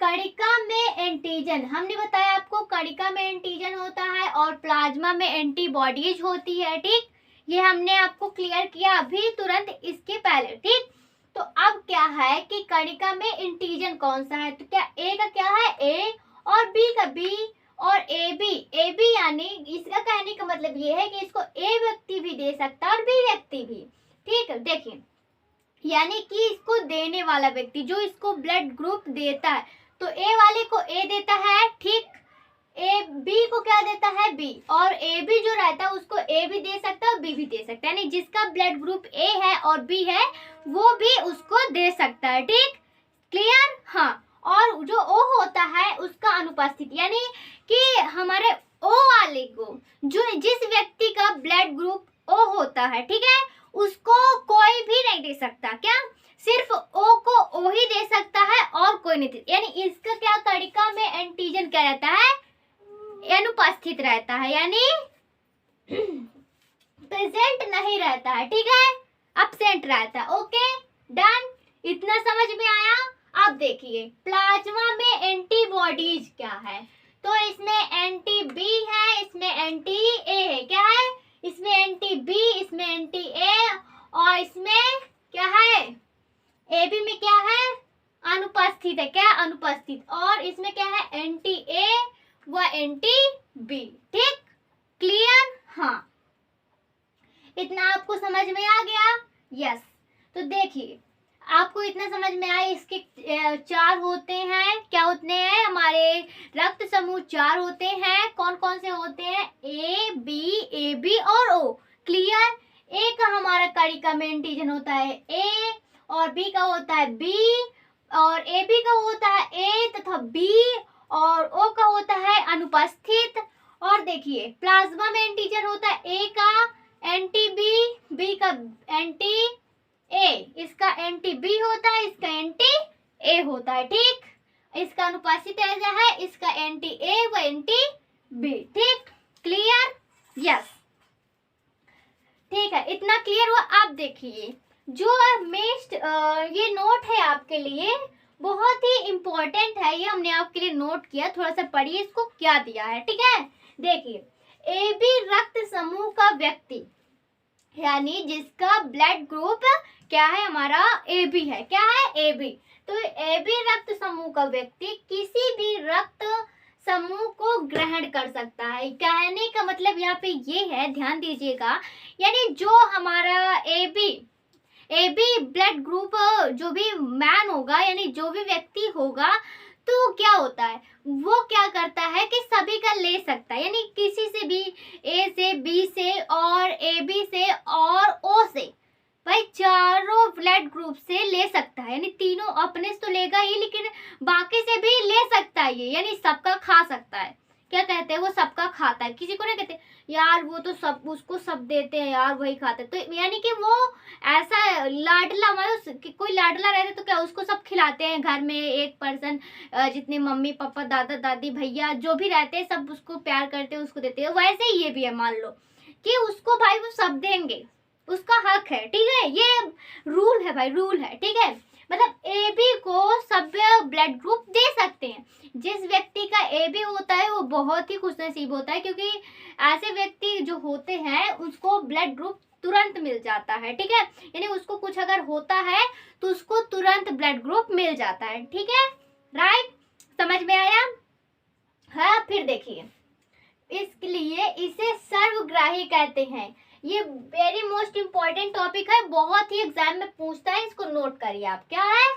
कणिका में एंटीजन, हमने बताया आपको कणिका में एंटीजन होता है और प्लाज्मा में एंटीबॉडीज होती है। ठीक, ये हमने आपको क्लियर किया अभी तुरंत इसके पहले। ठीक, तो अब क्या है कि कणिका में एंटीजन कौन सा है? तो क्या ए का क्या है? ए, और बी का बी, और ए बी यानी इसका कहने का मतलब ये है कि इसको ए व्यक्ति भी दे सकता है और बी व्यक्ति भी। ठीक है, देखिए, यानी कि इसको देने वाला व्यक्ति जो इसको ब्लड ग्रुप देता है, तो ए वाले को ए देता है। ठीक, ए बी को क्या देता है? बी, और ए बी जो रहता है उसको ए भी दे सकता है और बी भी दे सकता है, यानी जिसका ब्लड ग्रुप ए है और बी है वो भी उसको दे सकता है। ठीक, क्लियर? हाँ, और जो ओ होता है उसका अनुपस्थित, यानी कि हमारे ओ वाले को जिस व्यक्ति का ब्लड ग्रुप ओ होता है, ठीक है, उसको कोई भी नहीं दे सकता। क्या? सिर्फ ओ को ओ ही दे सकता है और कोई नहीं दे, यानी इसका क्या कणिका में एंटीजन क्या रहता है? अनुपस्थित रहता है, यानी प्रेजेंट नहीं रहता है। ठीक है, अब्सेंट रहता है। ओके, डन, इतना समझ में आया? अब देखिए प्लाज्मा में एंटीबॉडीज क्या है? तो इसमें एंटी बी है, इसमें एंटी ए है। क्या है? इसमें एंटी बी, इसमें एंटी ए, और इसमें क्या है? ए बी में क्या है? अनुपस्थित है। क्या? अनुपस्थित। और इसमें क्या है? एंटी ए व एंटी बी। ठीक, क्लियर? हाँ, इतना आपको समझ में आ गया? यस, तो देखिए आपको इतना समझ में आया, इसके 4 होते हैं। क्या होते हैं? हमारे रक्त समूह 4 होते हैं। कौन कौन से होते हैं? ए बी और ओ। क्लियर? ए का हमारा कणिका में एंटीजन होता है ए, और बी का होता है बी, और ए बी का होता है ए तथा बी, और ओ का होता है अनुपस्थित। और देखिए प्लाज्मा में एंटीजन होता है ए का एंटी बी, बी का एंटी ए, इसका एंटी बी होता है, इसका एंटी ए होता है। ठीक, इसका अनुपस्थित ऐसा है, इसका एंटी ए व एंटी बी। ठीक, क्लियर? यस, ठीक है, इतना क्लियर हुआ। आप देखिए जो नेक्स्ट ये नोट है आपके लिए, बहुत ही इम्पोर्टेंट है, ये हमने आपके लिए नोट किया, थोड़ा सा पढ़िए इसको क्या दिया है। ठीक है, देखिए AB रक्त समूह का व्यक्ति, यानी जिसका ब्लड ग्रुप क्या है, हमारा AB है। क्या है, AB। तो AB रक्त समूह का व्यक्ति किसी भी रक्त समूह को ग्रहण कर सकता है। कहने का मतलब यहाँ पे ये है, ध्यान दीजिएगा, यानी जो हमारा AB ब्लड ग्रुप जो भी मैन होगा, यानी जो भी व्यक्ति होगा, तो क्या होता है, वो क्या करता है कि सभी का ले सकता है, यानी किसी से भी, A से, B से और AB से और O से, भाई चारों ब्लड ग्रुप से ले सकता है। यानी तीनों अपने से तो लेगा ही, लेकिन बाकी से भी ले सकता है ये, यानी सबका खा सकता है। क्या कहते हैं, वो सबका खाता है। किसी को नहीं कहते यार वो तो सब, उसको सब देते हैं यार, वही खाते हैं। तो यानी कि वो ऐसा लाडला, मतलब कोई लाडला रहते तो क्या उसको सब खिलाते हैं। घर में एक पर्सन, जितने मम्मी पापा दादा दादी भैया जो भी रहते हैं, सब उसको प्यार करते हैं, उसको देते हैं। वैसे ही ये भी है, मान लो कि उसको भाई वो सब देंगे, उसका हक है। ठीक है, ये रूल है भाई, रूल है। ठीक है, मतलब AB को सब ब्लड ग्रुप दे सकते हैं। जिस व्यक्ति का AB होता है वो बहुत ही खुशनसीब होता है, क्योंकि ऐसे व्यक्ति जो होते हैं उसको ब्लड ग्रुप तुरंत मिल जाता है। ठीक है, यानी उसको कुछ अगर होता है तो उसको तुरंत ब्लड ग्रुप मिल जाता है। ठीक है, राइट, समझ में आया? हाँ, फिर देखिए, इसके लिए इसे सर्वग्राही कहते हैं। ये वेरी मोस्ट इम्पोर्टेंट टॉपिक है, बहुत ही एग्जाम में पूछता है, इसको नोट करिए आप। क्या है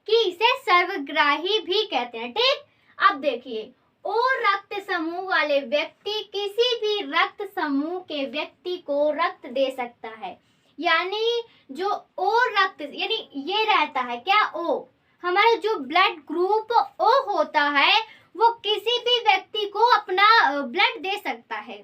कि इसे सर्वग्राही भी कहते हैं। ठीक, अब देखिए, O रक्त समूह वाले व्यक्ति किसी भी रक्त समूह के व्यक्ति को रक्त दे सकता है। यानी जो O रक्त, यानी ये रहता है क्या, O हमारा जो ब्लड ग्रुप O होता है, वो किसी भी व्यक्ति को अपना ब्लड दे सकता है।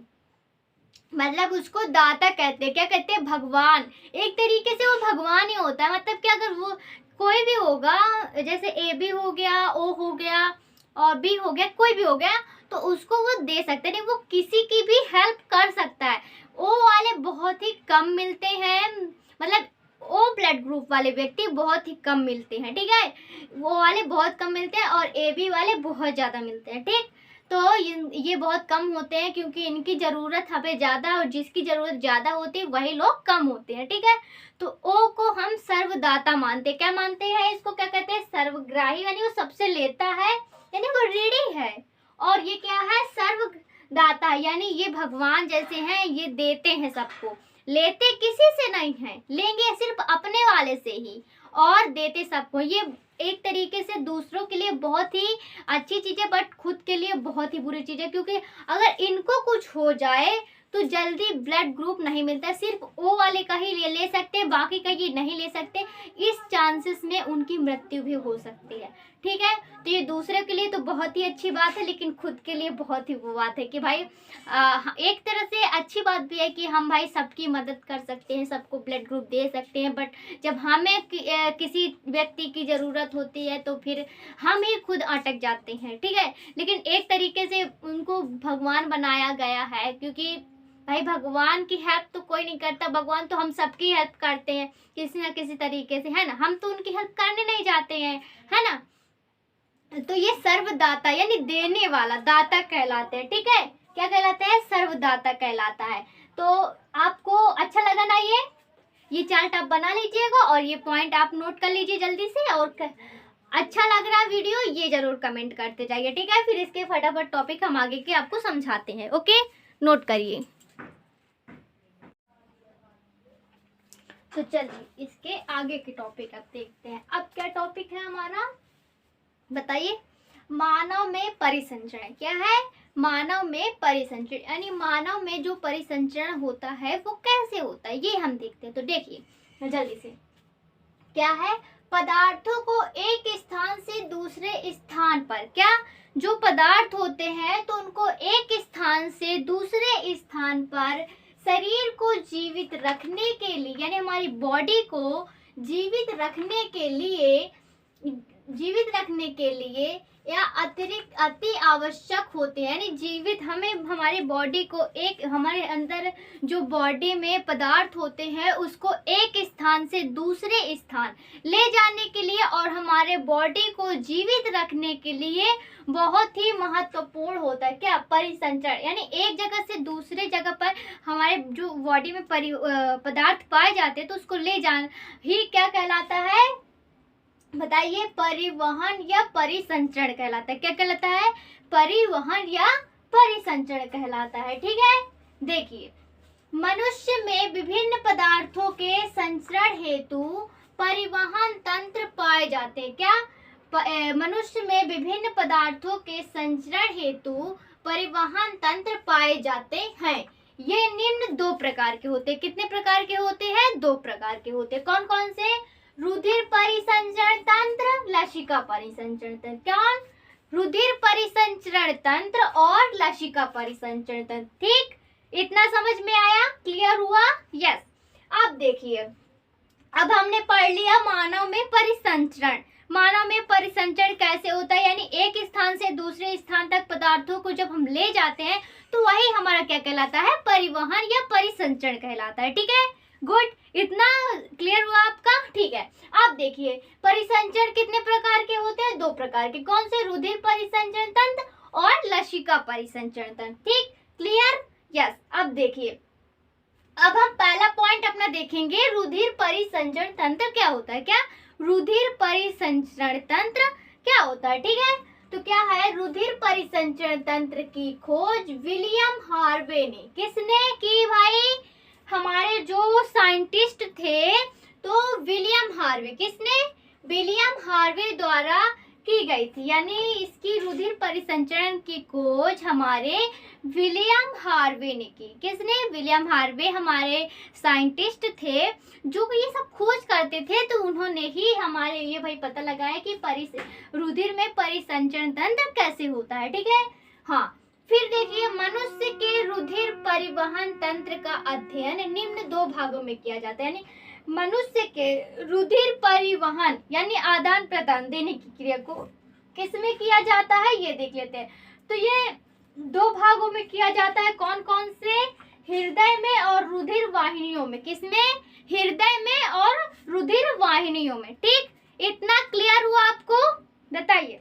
मतलब उसको दाता कहते हैं। क्या कहते हैं, भगवान। एक तरीके से वो भगवान ही होता है। मतलब कि अगर वो कोई भी होगा, जैसे AB हो गया, O हो गया और B हो गया, कोई भी हो गया, तो उसको वो दे सकते हैं, वो किसी की भी हेल्प कर सकता है। O वाले बहुत ही कम मिलते हैं, मतलब O ब्लड ग्रुप वाले व्यक्ति बहुत ही कम मिलते हैं। ठीक है, वो वाले बहुत कम मिलते हैं और AB वाले बहुत ज़्यादा मिलते हैं। ठीक, तो ये बहुत कम होते हैं, क्योंकि इनकी ज़रूरत हमें ज़्यादा, और जिसकी ज़रूरत ज़्यादा होती है वही लोग कम होते हैं। ठीक है, तो O को हम सर्वदाता मानते हैं। क्या मानते हैं इसको, क्या कहते हैं, सर्वग्राही, यानी वो सबसे लेता है, यानी वो रेडी है। और ये क्या है, सर्वदाता, यानी ये भगवान जैसे हैं, ये देते हैं सबको, लेते किसी से नहीं है, लेंगे सिर्फ अपने वाले से ही, और देते सबको। ये एक तरीके से दूसरों के लिए बहुत ही अच्छी चीज़ है, बट खुद के लिए बहुत ही बुरी चीज़ है, क्योंकि अगर इनको कुछ हो जाए तो जल्दी ब्लड ग्रुप नहीं मिलता। सिर्फ O वाले का ही ले सकते हैं, बाकी का ये नहीं ले सकते। इस चांसेस में उनकी मृत्यु भी हो सकती है। ठीक है, तो ये दूसरे के लिए तो बहुत ही अच्छी बात है, लेकिन खुद के लिए बहुत ही वो बात है कि भाई एक तरह से अच्छी बात भी है कि हम भाई सबकी मदद कर सकते हैं, सबको ब्लड ग्रुप दे सकते हैं, बट जब हमें किसी व्यक्ति की ज़रूरत होती है तो फिर हम ही खुद अटक जाते हैं। ठीक है, लेकिन एक तरीके से उनको भगवान बनाया गया है, क्योंकि भाई भगवान की हेल्प तो कोई नहीं करता, भगवान तो हम सबकी हेल्प करते हैं किसी ना किसी तरीके से, है ना। हम तो उनकी हेल्प करने नहीं जाते हैं, है ना। तो ये सर्वदाता यानी देने वाला, दाता कहलाते हैं। ठीक है, क्या कहलाते हैं, सर्वदाता कहलाता है। तो आपको अच्छा लगा ना ये चार्ट आप बना लीजिएगा, और ये पॉइंट आप नोट कर लीजिए जल्दी से। और अच्छा लग रहा है वीडियो, ये जरूर कमेंट करते जाइए। ठीक है, फिर इसके फटाफट टॉपिक हम आगे के आपको समझाते हैं। ओके, नोट करिए। तो चलिए इसके आगे के टॉपिक अब देखते हैं। अब क्या टॉपिक है हमारा, बताइए। मानव में परिसंचरण। क्या है, मानव में परिसंचरण, यानी मानव में जो परिसंचरण होता है वो कैसे होता है, ये हम देखते हैं। तो देखिए जल्दी से, क्या है, पदार्थों को एक स्थान से दूसरे स्थान पर, क्या, जो पदार्थ होते हैं तो उनको एक स्थान से दूसरे स्थान पर शरीर को जीवित रखने के लिए, यानी हमारी बॉडी को जीवित रखने के लिए या अतिरिक्त अति आवश्यक होते हैं। यानी जीवित हमें हमारी बॉडी को एक हमारे अंदर जो बॉडी में पदार्थ होते हैं उसको एक स्थान से दूसरे स्थान ले जाने के लिए और हमारे बॉडी को जीवित रखने के लिए बहुत ही महत्वपूर्ण होता है। क्या? परिसंचरण। यानी एक जगह से दूसरे जगह पर हमारे जो बॉडी में पदार्थ पाए जाते हैं तो उसको ले जाना ही क्या कहलाता है? बताइए। परिवहन या परिसंचरण कहलाता है। क्या कहलाता है? परिवहन या परिसंचरण कहलाता है। ठीक है, देखिए मनुष्य में विभिन्न पदार्थों के संचरण हेतु परिवहन तंत्र पाए जाते हैं। क्या? मनुष्य में विभिन्न पदार्थों के संचरण हेतु परिवहन तंत्र पाए जाते हैं। ये निम्न 2 प्रकार के होते हैं। कितने प्रकार के होते हैं? 2 प्रकार के होते हैं। कौन कौन से? रुधिर परिसंचरण तंत्र, लसिका परिसंचरण तंत्र। कौन? रुधिर परिसंचरण तंत्र और लसिका परिसंचरण तंत्र। ठीक, इतना समझ में आया? क्लियर हुआ? यस। अब देखिए, अब हमने पढ़ लिया मानव में परिसंचरण। मानव में परिसंचरण कैसे होता है? यानी एक स्थान से दूसरे स्थान तक पदार्थों को जब हम ले जाते हैं तो वही हमारा क्या कहलाता है? परिवहन या परिसंचरण कहलाता है। ठीक है, गुड। इतना क्लियर हुआ आपका? ठीक है, अब देखिए परिसंचरण कितने प्रकार के होते हैं? 2 प्रकार के। कौन से? रुधिर परिसंचरण तंत्र और लसिका परिसंचरण तंत्र। ठीक, क्लियर? यस। अब देखिए, अब हम पहला पॉइंट अपना देखेंगे, रुधिर परिसंचरण तंत्र क्या होता है। क्या? रुधिर परिसंचरण तंत्र क्या होता है? ठीक है, तो क्या है? रुधिर परिसंचरण तंत्र की खोज विलियम हार्वे ने। किसने की भाई? हमारे जो साइंटिस्ट थे तो विलियम हार्वे। किसने? विलियम हार्वे द्वारा की गई थी। यानी इसकी रुधिर परिसंचरण की खोज हमारे विलियम हार्वे ने की। किसने? विलियम हार्वे हमारे साइंटिस्ट थे जो ये सब खोज करते थे, तो उन्होंने ही हमारे ये भाई पता लगाया कि रुधिर में परिसंचरण तंत्र कैसे होता है। ठीक है, हाँ। फिर देखिए, मनुष्य के रुधिर परिवहन तंत्र का अध्ययन निम्न 2 भागों में किया जाता है। यानी मनुष्य के रुधिर परिवहन यानी आदान प्रदान देने की क्रिया को किसमें किया जाता है ये देख लेते हैं। तो ये 2 भागों में किया जाता है। कौन कौन से? हृदय में और रुधिर वाहिनियों में। किसमें? हृदय में और रुधिर वाहिनियों में। ठीक, इतना क्लियर हुआ आपको? बताइए।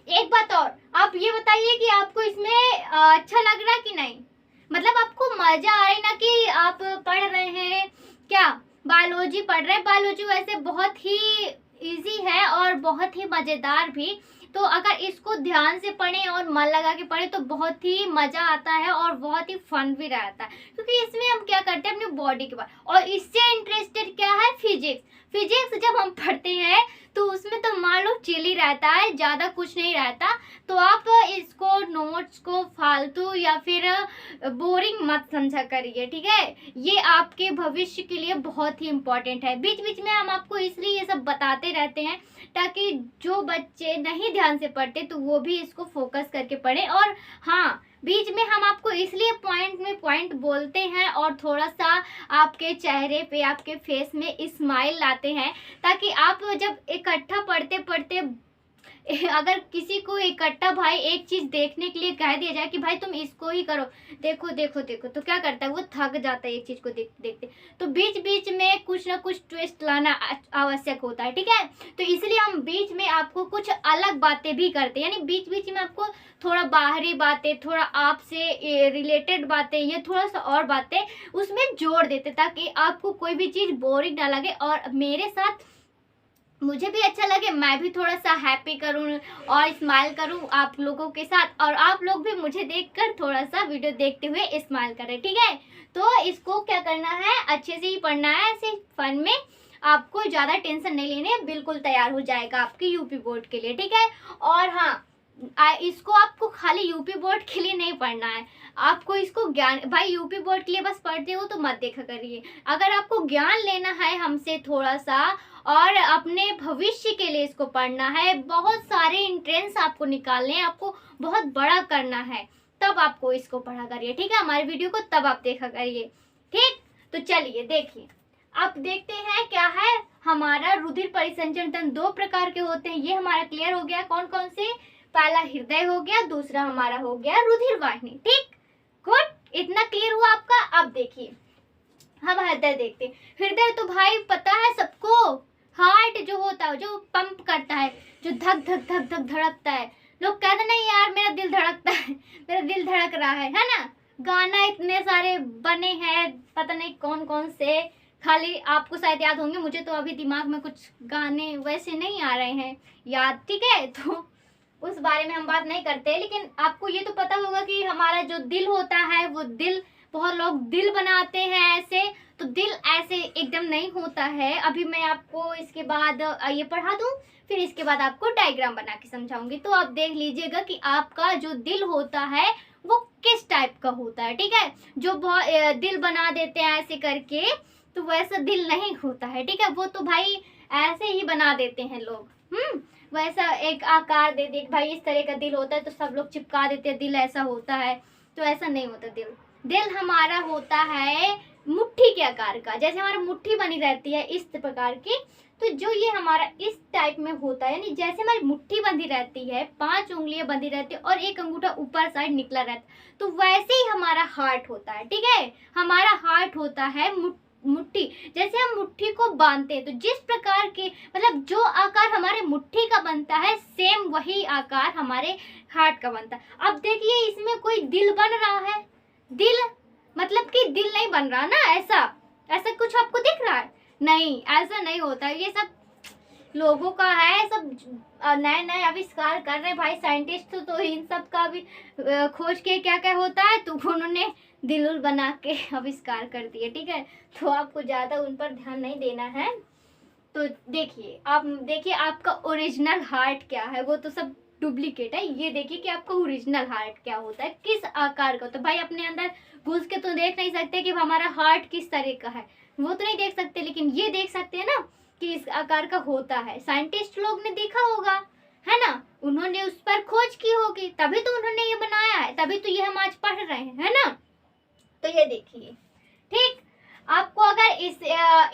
एक बात और, आप ये बताइए कि आपको इसमें अच्छा लग रहा कि नहीं? मतलब आपको मजा आ रहा है ना कि आप पढ़ रहे हैं? क्या? बायोलॉजी पढ़ रहे हैं। बायोलॉजी वैसे बहुत ही इजी है और बहुत ही मजेदार भी। तो अगर इसको ध्यान से पढ़ें और मन लगा के पढ़ें तो बहुत ही मजा आता है और बहुत ही फन भी रहता है, क्योंकि इसमें हम क्या करते हैं? अपनी बॉडी के बारे। और इससे इंटरेस्टेड क्या है? फिजिक्स। फिजिक्स जब हम पढ़ते हैं तो उसमें तो मान लो चिल ही रहता है, ज़्यादा कुछ नहीं रहता। तो आप इसको नोट्स को फालतू या फिर बोरिंग मत समझा करिए। ठीक है, ये आपके भविष्य के लिए बहुत ही इम्पोर्टेंट है। बीच बीच में हम आपको इसलिए ये सब बताते रहते हैं ताकि जो बच्चे नहीं ध्यान से पढ़ते तो वो भी इसको फोकस करके पढ़ें। और हाँ, बीच में हम आपको इसलिए पॉइंट में पॉइंट बोलते हैं और थोड़ा सा आपके चेहरे पे, आपके फेस में स्माइल लाते हैं, ताकि आप जब इकट्ठा पढ़ते पढ़ते अगर किसी को इकट्ठा भाई एक चीज देखने के लिए कह दिया जाए कि भाई तुम इसको ही करो, देखो देखो देखो, तो क्या करता है? वो थक जाता है एक चीज को देखते देखते। तो बीच बीच में कुछ ना कुछ ट्विस्ट लाना आवश्यक होता है। ठीक है, तो इसलिए हम बीच में आपको कुछ अलग बातें भी करते हैं। यानी बीच बीच में आपको थोड़ा बाहरी बातें, थोड़ा आपसे रिलेटेड बातें, ये थोड़ा सा और बातें उसमें जोड़ देते ताकि आपको कोई भी चीज बोरिंग ना लगे और मेरे साथ मुझे भी अच्छा लगे, मैं भी थोड़ा सा हैप्पी करूं और स्माइल करूं आप लोगों के साथ, और आप लोग भी मुझे देखकर थोड़ा सा वीडियो देखते हुए स्माइल करें। ठीक है, तो इसको क्या करना है? अच्छे से ही पढ़ना है, ऐसे फन में। आपको ज़्यादा टेंशन नहीं लेने, बिल्कुल तैयार हो जाएगा आपकी यूपी बोर्ड के लिए। ठीक है, और हाँ, इसको आपको खाली यूपी बोर्ड के लिए नहीं पढ़ना है, आपको इसको ज्ञान, भाई यूपी बोर्ड के लिए बस पढ़ते हो तो मत देखा करिए। अगर आपको ज्ञान लेना है हमसे थोड़ा सा और अपने भविष्य के लिए इसको पढ़ना है, बहुत सारे एंट्रेंस आपको निकालने हैं, आपको बहुत बड़ा करना है, तब आपको इसको पढ़ा करिए। ठीक है, हमारे वीडियो को तब आप देखा करिए। ठीक, तो चलिए देखिए, अब देखते हैं क्या है हमारा रुधिर परिसंचरण तंत्र। दो प्रकार के होते हैं, ये हमारा क्लियर हो गया। कौन कौन से? पहला हृदय हो गया, दूसरा हमारा हो गया रुधिर वाहिनी। ठीक, गुड, इतना क्लियर हुआ आपका। अब देखिए हम हृदय देखते हैं। हृदय तो भाई पता है सबको, हार्ट जो होता है, जो पंप करता है, जो धक धक धक धक धड़कता है। लोग कहते नहीं यार मेरा दिल धड़कता है, मेरा दिल धड़क रहा है ना। गाना इतने सारे बने हैं, पता नहीं कौन कौन से, खाली आपको शायद याद होंगे, मुझे तो अभी दिमाग में कुछ गाने वैसे नहीं आ रहे हैं याद। ठीक है, तो उस बारे में हम बात नहीं करते। लेकिन आपको ये तो पता होगा कि हमारा जो दिल होता है वो दिल, बहुत लोग दिल बनाते हैं ऐसे, तो दिल ऐसे एकदम नहीं होता है। अभी मैं आपको इसके बाद ये पढ़ा दूं, फिर इसके बाद आपको डायग्राम बना के समझाऊंगी, तो आप देख लीजिएगा कि आपका जो दिल होता है वो किस टाइप का होता है। ठीक है, जो बहुत दिल बना देते हैं ऐसे करके, तो वैसा दिल नहीं होता है। ठीक है, वो तो भाई ऐसे ही बना देते हैं लोग। वैसा एक आकार दे दे भाई इस तरह का दिल होता है, तो सब लोग चिपका देते हैं दिल ऐसा होता है, तो ऐसा नहीं होता। दिल हमारा होता है मुट्ठी के आकार का, जैसे हमारी मुट्ठी बनी रहती है इस प्रकार की, तो जो ये हमारा इस टाइप में होता है, यानी जैसे हमारी मुट्ठी बंधी रहती है, 5 उंगलियां बंधी रहती है और एक अंगूठा ऊपर साइड निकला रहता है, तो वैसे ही हमारा हार्ट होता है। ठीक है, हमारा हार्ट होता है मुट्ठी। जैसे हम मुट्ठी को बांधते हैं, तो जिस प्रकार के मतलब जो आकार हमारे मुट्ठी का बनता है, सेम वही आकार हमारे हार्ट का बनता है। अब देखिए इसमें कोई दिल बन रहा है, दिल मतलब कि दिल नहीं बन रहा ना, ऐसा कुछ आपको दिख रहा है? नहीं, ऐसा नहीं होता। ये सब लोगों का है, सब नए नए आविष्कार कर रहे हैं भाई साइंटिस्ट, तो इन सब का भी खोज के क्या क्या होता है, तो उन्होंने दिल बना के आविष्कार कर दिए। ठीक है, तो आपको ज़्यादा उन पर ध्यान नहीं देना है। तो देखिए आप देखिए आपका ओरिजिनल हार्ट क्या है, वो तो सब डुप्लीकेट है। ये देखिए कि आपका ओरिजिनल हार्ट क्या होता है, किस आकार का होता है। भाई अपने अंदर घुस के तो देख नहीं सकते कि हमारा हार्ट किस तरह का है, वो तो नहीं देख सकते, लेकिन ये देख सकते हैं ना कि इस आकार का होता है। साइंटिस्ट लोग ने देखा होगा, है ना, उन्होंने उस पर खोज की होगी, तभी तो उन्होंने ये बनाया है, तभी तो ये हम आज पढ़ रहे हैं, है ना। तो ये देखिए, ठीक, आपको अगर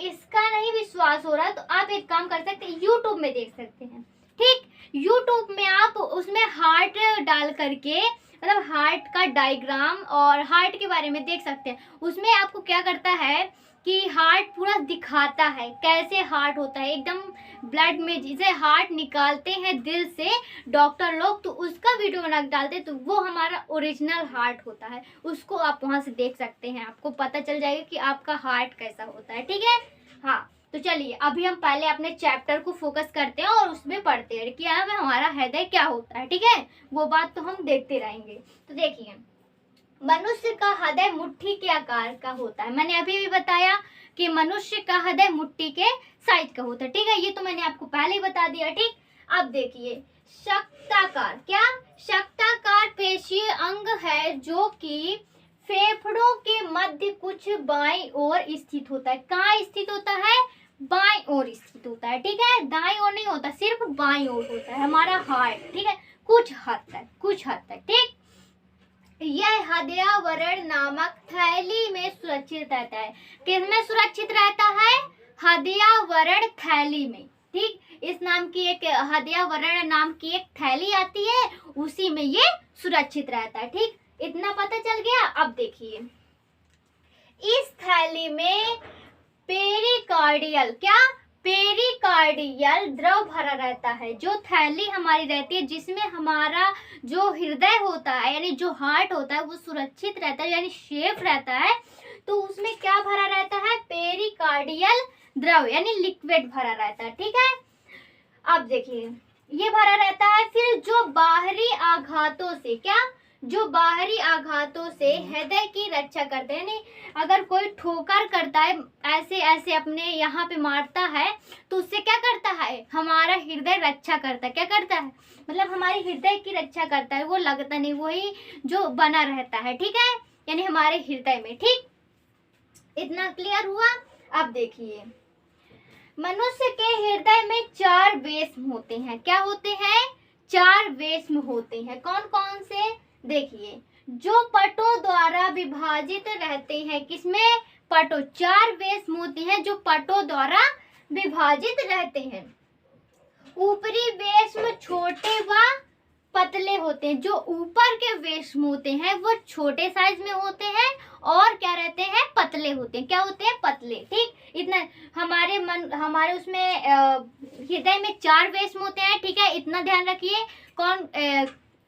इसका नहीं विश्वास हो रहा तो आप एक काम कर सकते हैं, यूट्यूब में देख सकते हैं। ठीक, यूट्यूब में आप उसमें हार्ट डाल करके, मतलब हार्ट का डायग्राम और हार्ट के बारे में देख सकते हैं। उसमें आपको क्या करता है कि हार्ट पूरा दिखाता है कैसे हार्ट होता है, एकदम ब्लड में जिसे हार्ट निकालते हैं दिल से डॉक्टर लोग, तो उसका वीडियो बना के डालते हैं, तो वो हमारा ओरिजिनल हार्ट होता है। उसको आप वहां से देख सकते हैं, आपको पता चल जाएगा कि आपका हार्ट कैसा होता है। ठीक है, हाँ, तो चलिए अभी हम पहले अपने चैप्टर को फोकस करते हैं और उसमें पढ़ते हैं कि हमारा हृदय क्या होता है। ठीक है, वो बात तो हम देखते रहेंगे। तो देखिए, मनुष्य का हृदय मुट्ठी के आकार का होता है। मैंने अभी भी बताया कि मनुष्य का हृदय मुट्ठी के साइज का होता है। ठीक है, ये तो मैंने आपको पहले ही बता दिया। ठीक, अब देखिए शक्ताकार, क्या शक्ताकार पेशीय अंग है जो कि फेफड़ों के मध्य कुछ बाईं ओर स्थित होता है। कहाँ स्थित होता है? बाईं ओर स्थित होता है। ठीक है, दाईं ओर नहीं होता, सिर्फ बाईं ओर होता है हमारा हार्ट। ठीक है, कुछ हद तक। ठीक, यह हृदयावरण नामक थैली में सुरक्षित रहता है। किसमें सुरक्षित रहता है? हृदयावरण थैली में। ठीक, इस नाम की एक हृदयावरण नाम की एक थैली आती है, उसी में ये सुरक्षित रहता है। ठीक, इतना पता चल गया। अब देखिए, इस थैली में पेरिकार्डियल, क्या पेरिकार्डियल द्रव भरा रहता है। जो थैली हमारी रहती है जिसमें हमारा जो हृदय होता है, यानी जो हार्ट होता है, वो सुरक्षित रहता है, यानी सेफ रहता है, तो उसमें क्या भरा रहता है? पेरिकार्डियल द्रव, यानी लिक्विड भरा रहता है। ठीक है, अब देखिए ये भरा रहता है। फिर जो बाहरी आघातों से, क्या, जो बाहरी आघातों से हृदय की रक्षा करते हैं, यानी अगर कोई ठोकर करता है, ऐसे ऐसे अपने यहाँ पे मारता है, तो उससे क्या करता है? हमारा हृदय रक्षा करता है। क्या करता है? मतलब हमारे हृदय की रक्षा करता है, वो लगता नहीं, वही जो बना रहता है। ठीक है, यानी हमारे हृदय में। ठीक, इतना क्लियर हुआ। अब देखिए, मनुष्य के हृदय में 4 वेश्म होते हैं। क्या होते हैं? 4 वेश्म होते हैं। कौन कौन से? देखिए, जो पटों द्वारा विभाजित रहते हैं। किसमें? पटों, 4 वेश्म होते हैं जो पटों द्वारा विभाजित रहते हैं। ऊपरी वेश्म छोटे व पतले होते हैं। जो ऊपर के वेश्म होते हैं वो छोटे साइज में होते हैं और क्या रहते हैं, पतले होते हैं। क्या होते हैं, पतले। ठीक, इतना हमारे उसमें हृदय में 4 वेश्म होते हैं। ठीक है, इतना ध्यान रखिए।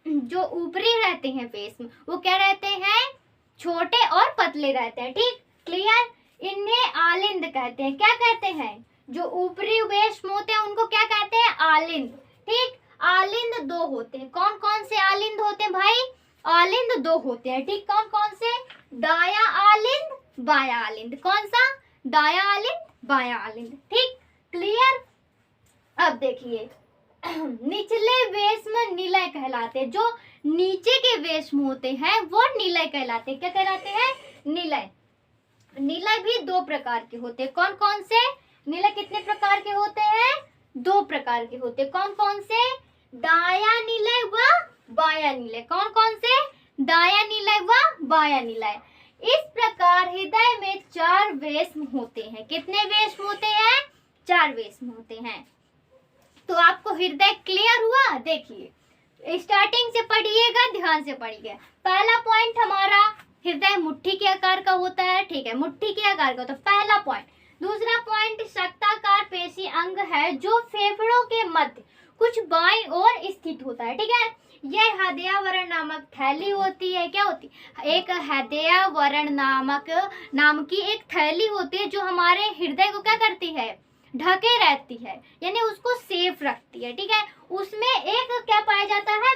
जो ऊपरी रहते हैं वेश्म वो क्या रहते हैं, छोटे और पतले रहते हैं। ठीक, क्लियर। इन्हें आलिंद कहते हैं। क्या कहते हैं, जो ऊपरी वेश्म होते हैं उनको क्या कहते हैं, आलिंद। ठीक, आलिंद 2 होते हैं। कौन कौन से आलिंद होते हैं भाई, आलिंद 2 होते हैं। ठीक, कौन कौन से, दाया आलिंद, बाया आलिंद। कौन सा, दाया आलिंद, बाया आलिंद। ठीक, क्लियर। अब देखिए निचले वेश्म निलय कहलाते हैं। जो नीचे के वेश्म होते हैं वो निलय कहलाते हैं। क्या कहलाते हैं, निलय। निलय भी 2 प्रकार के होते हैं। कौन कौन से, निलय कितने प्रकार के होते हैं, 2 प्रकार के होते हैं। कौन कौन से, दाया निलय व बाया निलय। कौन कौन से, दाया निलय व बाया निलय। इस प्रकार हृदय में 4 वेश्म होते हैं। कितने वेश्म होते हैं, 4 वेश्म होते हैं। तो आपको हृदय क्लियर हुआ। देखिए स्टार्टिंग से पढ़िएगा, ध्यान से पढ़िएगा। पहला पॉइंट हमारा हृदय मुट्ठी के आकार का होता है। ठीक है, मुट्ठी के आकार का होता है, पहला पॉइंट। दूसरा पॉइंट शक्ताकार पेशी अंग है जो फेफड़ों के मध्य कुछ बाईं ओर स्थित होता है। ठीक है, यह हृदयावरण नामक थैली होती है। क्या होती है, एक हृदयावरण नाम की एक थैली होती है जो हमारे हृदय को क्या करती है, ढके रहती है, यानी उसको सेफ रखती है। ठीक है, उसमें एक क्या पाया जाता है,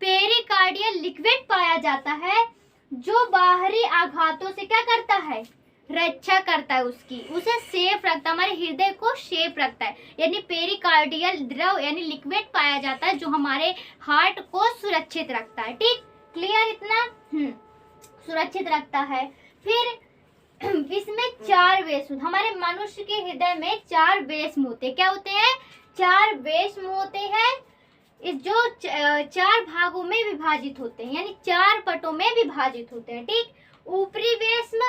पेरिकार्डियल लिक्विड पाया जाता है जो बाहरी आघातों से क्या करता है, रक्षा करता है, उसे सेफ रखता है, हमारे हृदय को सेफ रखता है। यानी पेरिकार्डियल द्रव यानी लिक्विड पाया जाता है जो हमारे हार्ट को सुरक्षित रखता है। ठीक, क्लियर इतना, सुरक्षित रखता है। फिर इसमें 4 वेश्म, हमारे मनुष्य के हृदय में 4 वेश्म होते हैं। क्या होते हैं, 4 वेश्म होते हैं। इस जो 4 भागों में विभाजित होते हैं, यानी 4 पटों में विभाजित होते हैं। ठीक, ऊपरी वेश्म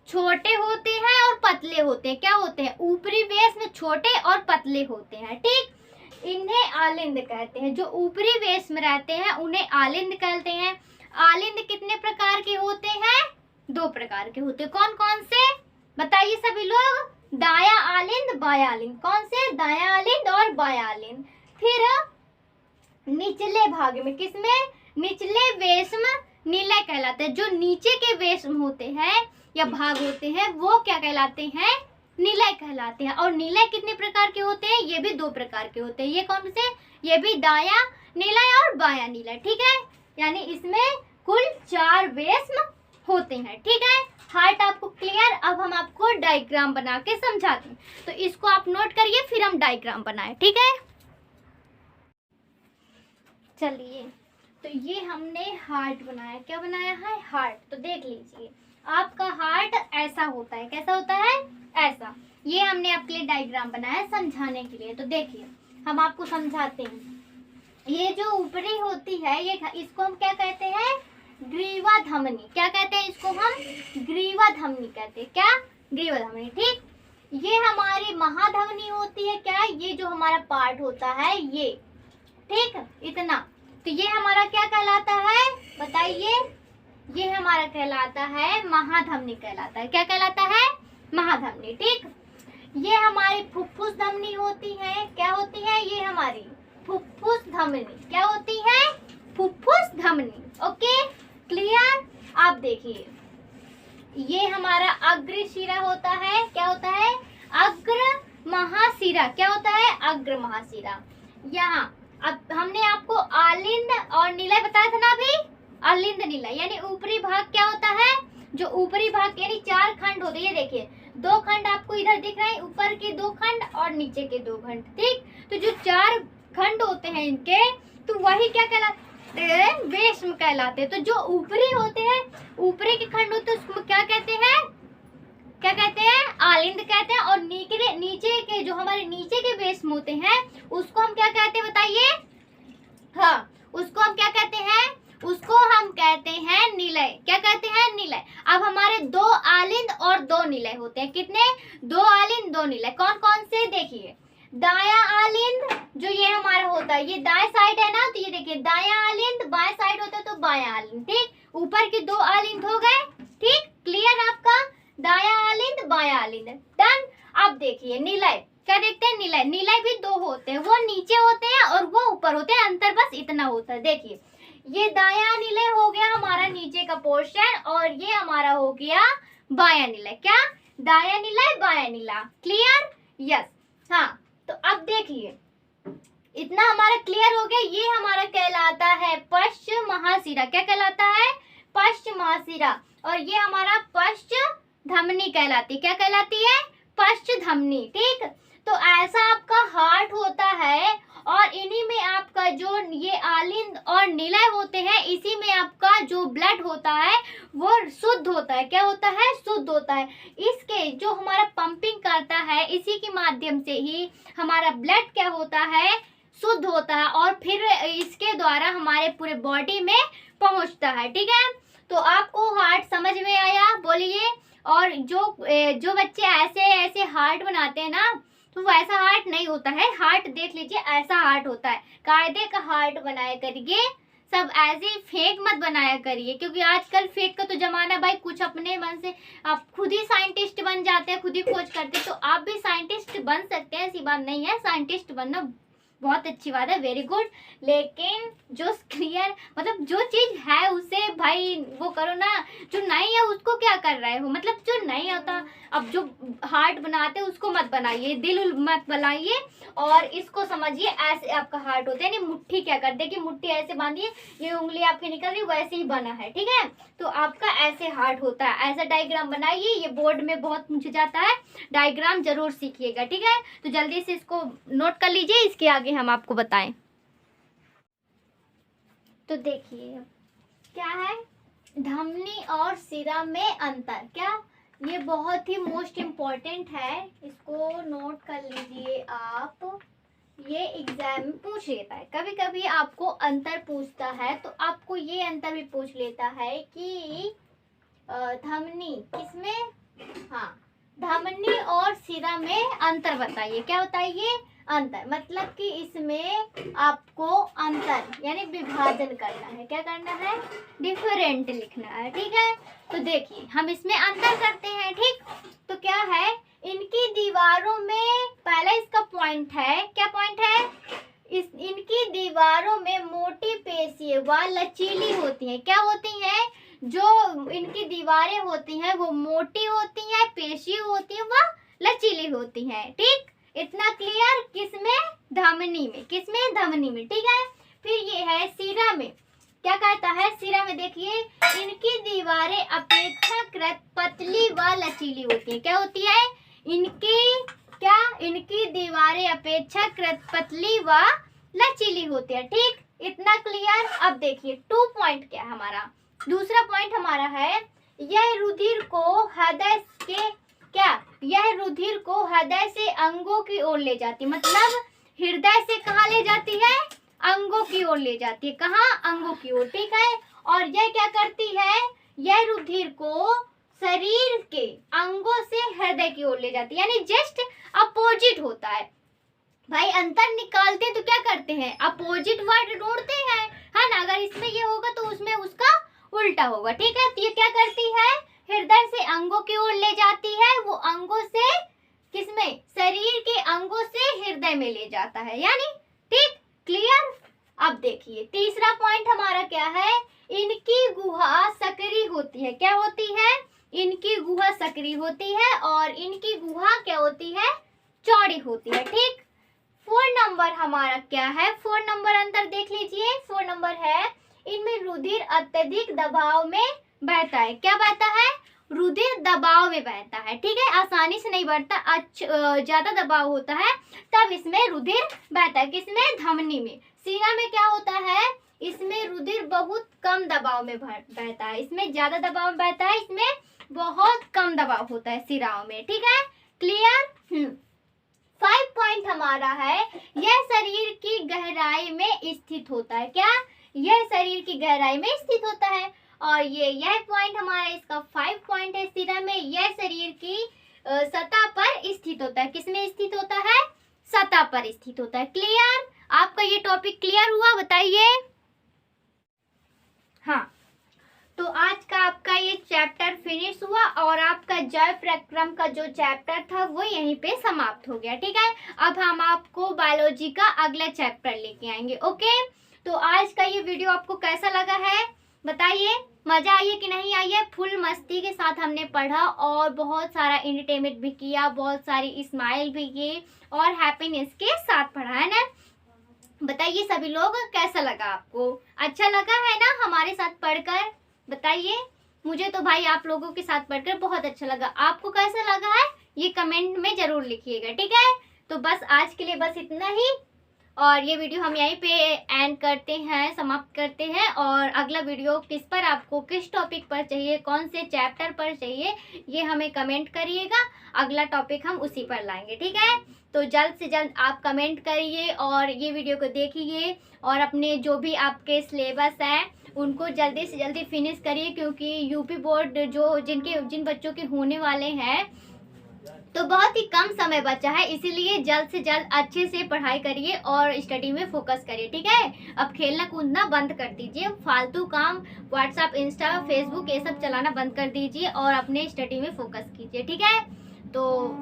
छोटे होते हैं और पतले होते हैं। क्या होते हैं, ऊपरी वेश्म छोटे और पतले होते हैं। ठीक, इन्हें आलिंद कहते हैं। जो ऊपरी वेश्म रहते हैं उन्हें आलिंद कहते हैं। आलिंद कितने प्रकार के होते हैं, 2 प्रकार के होते हैं। कौन कौन से, बताइए सभी लोग, दाया आलिंद, बाया आलिंद। कौन से, दाया आलिंद और बाया आलिंद। फिर निचले भाग में, किसमें, निचले वेश्म निलय कहलाते हैं। जो नीचे के वेश्म होते हैं या भाग होते हैं वो क्या कहलाते हैं, निलय कहलाते हैं। और निलय कितने प्रकार के होते हैं, ये भी 2 प्रकार के होते हैं। ये कौन से, ये भी दाया निलय और बाया निलय। ठीक है, यानी इसमें कुल 4 वेश्म होते हैं। ठीक है, हार्ट आपको क्लियर। अब हम आपको डायग्राम बना के समझाते हैं, तो इसको आप नोट करिए फिर हम डायग्राम बनाए। ठीक है, चलिए, तो ये हमने हार्ट बनाया। क्या बनाया है, हार्ट। तो देख लीजिए आपका हार्ट ऐसा होता है। कैसा होता है, ऐसा। ये हमने आपके लिए डायग्राम बनाया समझाने के लिए। तो देखिए हम आपको समझाते हैं। ये जो ऊपरी होती है ये, इसको हम क्या कहते हैं, ग्रीवा धमनी। क्या कहते हैं इसको हम, ग्रीवा धमनी कहते हैं। क्या, ग्रीवा धमनी। ठीक, ये हमारी महाधमनी होती है। क्या, ये जो हमारा पार्ट होता है ये। ठीक, इतना। तो ये हमारा क्या कहलाता है, बताइए, ये हमारा कहलाता है महाधमनी कहलाता है। क्या कहलाता है, महाधमनी। ठीक, ये हमारी फुफ्फुस धमनी होती है। क्या होती है, ये हमारी फुफ्फुस धमनी। क्या होती है, फुफ्फुस धमनी। Okay, clear. आप देखिए ये हमारा अग्र शिरा होता है। क्या होता है, अग्र महाशिरा। क्या होता है, अग्र महाशिरा। यहाँ अब हमने आपको आलिंद और निलय बताया था ना अभी, आलिंद निलय यानी ऊपरी भाग क्या होता है, जो ऊपरी भाग यानी 4 खंड होते हैं। ये देखिए 2 खंड आपको इधर दिख रहे हैं, ऊपर के 2 खंड और नीचे के 2 खंड। ठीक, तो जो 4 खंड होते हैं इनके, तो वही क्या कहलाते हैं, वेश्म कहलाते हैं। तो जो ऊपरी होते हैं, ऊपरी के खंड होते हैं उसको क्या कहते हैं, क्या कहते हैं, आलिंद कहते हैं। और नीचे के जो हमारे नीचे के वेश्म होते हैं उसको हम क्या कहते हैं, बताइए। हाँ, उसको हम क्या कहते हैं, उसको हम कहते हैं निलय। क्या कहते हैं? निलय। अब हमारे 2 आलिंद और 2 निलय होते हैं। कितने? 2 आलिंद 2 निलय। कौन कौन से? देखिए, दाया आलिंद जो ये हमारा होता है, ये दाएं साइड है ना, तो ये देखिए दाया आलिंद, बाएं साइड होता है तो बाया आलिंद। ठीक, ऊपर के 2 आलिंद हो गए। ठीक, क्लियर आपका? दाया आलिंद बाया आलिंद, डन। अब देखिए निलय, क्या देखते हैं? निलय। निलय भी 2 होते हैं, वो नीचे होते हैं और वो ऊपर होते हैं, अंतर बस इतना होता है। देखिए, ये दाया निलय हो गया हमारा नीचे का पोर्शन और ये हमारा हो गया बाया निलय। क्या? दाया निलय बाया निलय। क्लियर? यस। हाँ, तो अब देखिए इतना हमारा क्लियर हो गया। ये हमारा कहलाता है पश्च महाशिरा। क्या कहलाता है? पश्च महाशिरा। और ये हमारा पश्च धमनी कहलाती। क्या कहलाती है? पश्च धमनी। ठीक, तो ऐसा आपका हार्ट होता है और इन्हीं में आपका जो ये आलिंद और निलय होते हैं, इसी में आपका जो ब्लड होता है वो शुद्ध होता है। क्या होता है? शुद्ध होता है। इसके जो हमारा पंपिंग करता है, इसी के माध्यम से ही हमारा ब्लड क्या होता है? शुद्ध होता है और फिर इसके द्वारा हमारे पूरे बॉडी में पहुंचता है। ठीक है, तो आपको हार्ट समझ में आया? बोलिए। और जो बच्चे ऐसे ऐसे हार्ट बनाते हैं ना, तो वैसा हार्ट नहीं होता है। हार्ट देख लीजिए, ऐसा हार्ट होता है। कायदे का हार्ट बनाया करिए, सब ऐसे फेक मत बनाया करिए, क्योंकि आजकल फेक का तो जमाना भाई। कुछ अपने मन से आप खुद ही साइंटिस्ट बन जाते हैं, खुद ही खोज करते हैं, तो आप भी साइंटिस्ट बन सकते हैं, ऐसी बात नहीं है। साइंटिस्ट बनना बहुत अच्छी बात है, वेरी गुड। लेकिन जो क्लियर मतलब जो चीज है उसे भाई वो करो ना। जो नहीं है उसको क्या कर रहे हो? मतलब जो नहीं होता, अब जो हार्ट बनाते हैं उसको मत बनाइए, दिल मत बनाइए, और इसको समझिए ऐसे आपका हार्ट होता है। यानी मुट्ठी क्या करते हैं कि मुट्ठी ऐसे बांधिए, ये उंगली आपकी निकल रही वैसे ही बना है। ठीक है, तो आपका ऐसे हार्ट होता है। ऐसा डायग्राम बनाइए, ये बोर्ड में बहुत पूछ जाता है, डायग्राम जरूर सीखिएगा। ठीक है, तो जल्दी से इसको नोट कर लीजिए, इसके आगे हम आपको बताएं। तो देखिए क्या है, धमनी और सिरा में अंतर। क्या? ये बहुत ही मोस्ट इम्पोर्टेंट है, इसको नोट कर लीजिए आप। ये एग्जाम में पूछ लेता है, कभी कभी आपको अंतर पूछता है, तो आपको ये अंतर भी पूछ लेता है कि धमनी किसमें, हाँ, धमनी और सिरा में अंतर बताइए। क्या बताइए? अंतर, मतलब कि इसमें आपको अंतर यानी विभाजन करना है। क्या करना है? डिफरेंट लिखना है। ठीक है, तो देखिए हम इसमें अंतर करते हैं। ठीक, तो क्या है, इनकी दीवारों में पहला इसका पॉइंट है। क्या पॉइंट है? इनकी दीवारों में मोटी पेशियां व लचीली होती हैं। क्या होती हैं? जो इनकी दीवारें होती हैं वो मोटी होती हैं, पेशी होती हैं, वह लचीली होती हैं। ठीक, इतना क्लियर? किसमें? धमनी में। किसमें? धमनी में। ठीक है, फिर ये है सिरा में। क्या कहता है? सिरा में देखिए, इनकी दीवारें अपेक्षाकृत पतली व लचीली होती हैं। क्या होती है? इनकी दीवारें अपेक्षाकृत पतली व लचीली होती है। ठीक, इतना क्लियर? अब देखिए 2 पॉइंट क्या है हमारा। दूसरा पॉइंट हमारा है, यह रुधिर को हृदय के यह रुधिर को हृदय से अंगों की ओर ले जाती है। मतलब हृदय से कहाँ ले जाती है? अंगों की ओर ले जाती है। कहाँ? अंगों की ओर। ठीक है, और यह क्या करती है? यह रुधिर को शरीर के अंगों से हृदय की ओर ले जाती है, यानी जस्ट अपोजिट होता है। भाई अंतर निकालते तो क्या करते हैं? अपोजिट वर्ड ढूंढते हैं, है ना। अगर इसमें ये होगा तो उसमें उसका उल्टा होगा। ठीक है, तो ये क्या करती है? हृदय से अंगों की ओर ले जाती है, वो अंगों से किसमें? शरीर के अंगों से हृदय में ले जाता है, यानी। ठीक, क्लियर? अब देखिए तीसरा पॉइंट हमारा क्या है, इनकी गुहा सक्रिय होती है। क्या होती है? इनकी गुहा सक्रिय होती है और इनकी गुहा क्या होती है? चौड़ी होती है। ठीक, 4 नंबर हमारा क्या है? 4 नंबर अंतर देख लीजिए। 4 नंबर है, इनमें रुधिर अत्यधिक दबाव में बहता है। क्या बहता है? रुधिर दबाव में बहता है। ठीक है, आसानी से नहीं बढ़ता, ज्यादा दबाव होता है तब इसमें रुधिर बहता है। किसमें? धमनी में। सीना में क्या होता है? इसमें रुधिर बहुत कम दबाव में बहता है, इसमें ज्यादा दबाव में बहता है, इसमें बहुत कम दबाव होता है सिराओं में। ठीक है, क्लियर? 5 पॉइंट हमारा है, यह शरीर की गहराई में स्थित होता है। क्या? यह शरीर की गहराई में स्थित होता है। और यह पॉइंट हमारा इसका 5 पॉइंट है। स्थिरा में यह शरीर की सतह पर स्थित होता है। किसमें स्थित होता है? सतह पर स्थित होता है। क्लियर? आपका ये टॉपिक क्लियर हुआ? बताइए। हाँ, तो आज का आपका ये चैप्टर फिनिश हुआ और आपका जल प्रक्रम का जो चैप्टर था वो यहीं पे समाप्त हो गया। ठीक है, अब हम आपको बायोलॉजी का अगला चैप्टर लेके आएंगे। ओके, तो आज का ये वीडियो आपको कैसा लगा है बताइए? मजा आई है कि नहीं आई है? फुल मस्ती के साथ हमने पढ़ा और बहुत सारा एंटरटेनमेंट भी किया, बहुत सारी स्माइल भी की और हैप्पीनेस के साथ पढ़ा है ना। बताइए सभी लोग, कैसा लगा आपको? अच्छा लगा है ना हमारे साथ पढ़कर? बताइए। मुझे तो भाई आप लोगों के साथ पढ़कर बहुत अच्छा लगा। आपको कैसा लगा है ये कमेंट में जरूर लिखिएगा। ठीक है, तो बस आज के लिए बस इतना ही और ये वीडियो हम यहीं पे एंड करते हैं, समाप्त करते हैं। और अगला वीडियो किस पर, आपको किस टॉपिक पर चाहिए, कौन से चैप्टर पर चाहिए, ये हमें कमेंट करिएगा। अगला टॉपिक हम उसी पर लाएंगे। ठीक है, तो जल्द से जल्द आप कमेंट करिए और ये वीडियो को देखिए और अपने जो भी आपके सिलेबस हैं उनको जल्दी से जल्दी फिनिश करिए, क्योंकि यूपी बोर्ड जिन बच्चों के होने वाले हैं तो बहुत ही कम समय बचा है, इसीलिए जल्द से जल्द अच्छे से पढ़ाई करिए और स्टडी में फोकस करिए। ठीक है, अब खेलना कूदना बंद कर दीजिए, फालतू काम व्हाट्सएप, इंस्टा, फेसबुक ये सब चलाना बंद कर दीजिए और अपने स्टडी में फोकस कीजिए। ठीक है, तो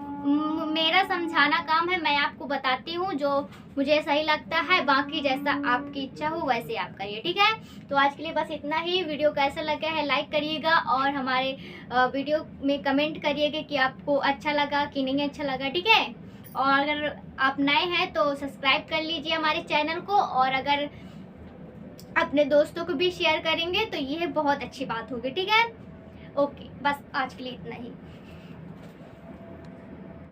मेरा समझाना काम है, मैं आपको बताती हूँ जो मुझे सही लगता है, बाकी जैसा आपकी इच्छा हो वैसे आप करिए। ठीक है, तो आज के लिए बस इतना ही। वीडियो कैसा लगा है लाइक करिएगा और हमारे वीडियो में कमेंट करिएगा कि आपको अच्छा लगा कि नहीं अच्छा लगा। ठीक है, और अगर आप नए हैं तो सब्सक्राइब कर लीजिए हमारे चैनल को और अगर अपने दोस्तों को भी शेयर करेंगे तो ये बहुत अच्छी बात होगी। ठीक है, ओके, बस आज के लिए इतना ही।